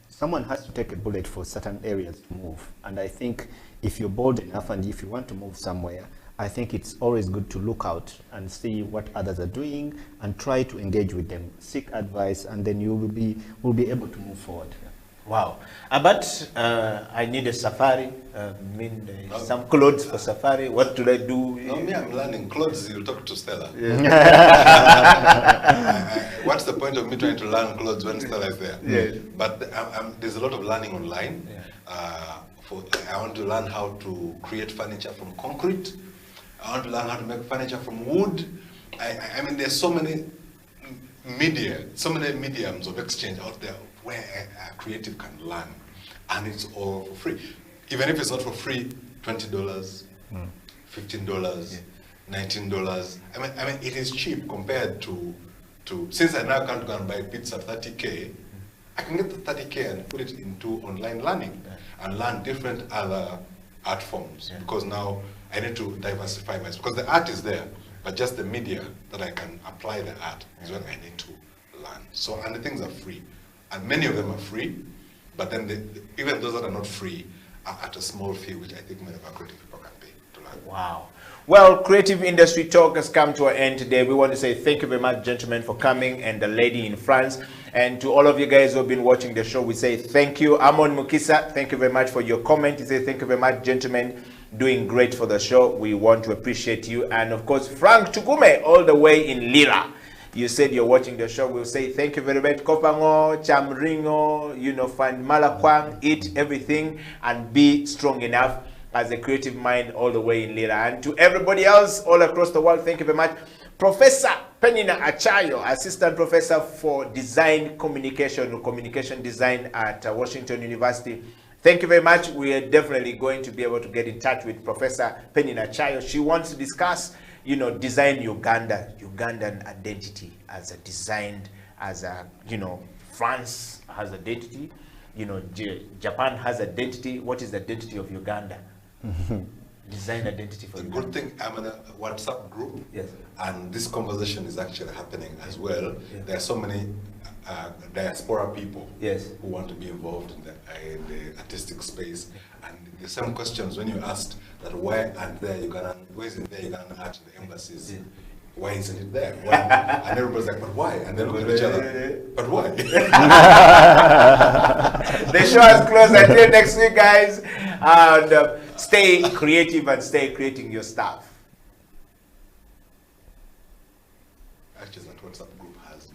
Someone has to take a bullet for certain areas to move, and I think if you're bold enough and if you want to move somewhere, I think it's always good to look out and see what others are doing and try to engage with them, seek advice, and then you will be able to move forward. Wow. But I need a safari, some clothes for safari. What do I do? No, me, I'm learning clothes. You'll talk to Stella. What's the point of me trying to learn clothes when Stella is there? Yeah. But there's a lot of learning online. Yeah. I want to learn how to create furniture from concrete. I want to learn how to make furniture from wood. I mean, there's so many mediums of exchange out there where a creative can learn, and it's all for free. Even if it's not for free, $20, $15, $19. I mean, it is cheap compared to. Since I now can't go and buy pizza 30K, I can get the 30K and put it into online learning and learn different other art forms. Because now I need to diversify myself, because the art is there, but just the media that I can apply the art is what I need to learn. So, and the things are free. And many of them are free, but then even those that are not free are at a small fee, which I think many of our creative people can pay to learn. Wow. Well, Creative Industry Talk has come to an end today. We want to say thank you very much, gentlemen, for coming, and the lady in France. And to all of you guys who have been watching the show, we say thank you. Amon Mukisa, thank you very much for your comment. We say thank you very much, gentlemen. Doing great for the show. We want to appreciate you. And of course, Frank Chukume, all the way in Lira. You said you're watching the show. We'll say thank you very much. Kopango, Chamringo, find Malakwang, eat everything and be strong enough as a creative mind all the way in Lira. And to everybody else all across the world, thank you very much. Professor Penina Achayo, Assistant Professor for Design Communication Design at Washington University. Thank you very much. We are definitely going to be able to get in touch with Professor Penina Chayo. She wants to discuss, you know, design Ugandan identity as a designed, as a, you know, France has identity, you know, Japan has identity. What is the identity of Uganda? Design identity for The Uganda. good thing, I'm in a WhatsApp group, Yes. and this conversation is actually happening as well. Yeah. There are so many diaspora people Yes. who want to be involved in the artistic space. And the same questions when you asked that why isn't there Ugandan art in the embassies? Yeah. Why isn't it there? Why? And everybody's like, but why? And then look at each other, but why? The show is closed. Until next week, guys. And stay creative and stay creating your stuff. Actually, that WhatsApp group has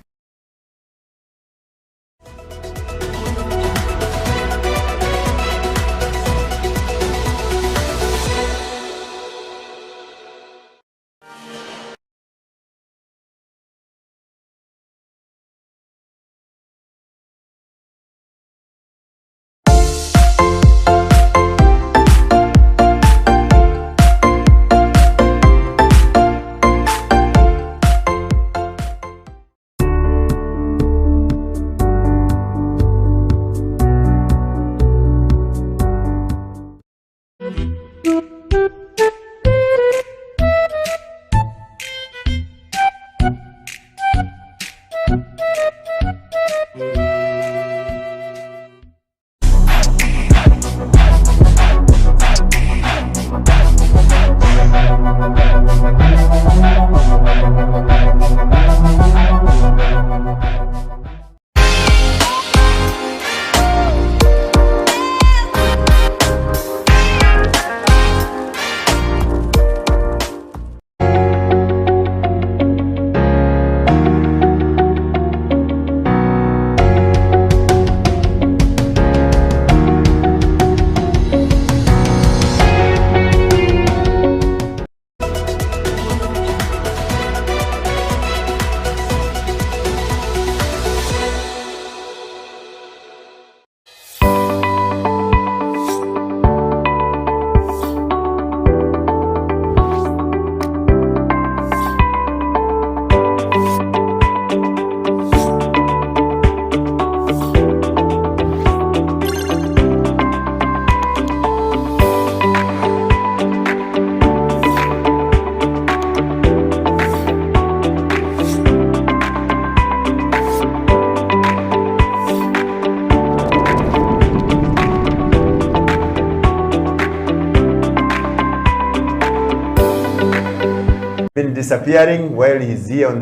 been disappearing while he's here on the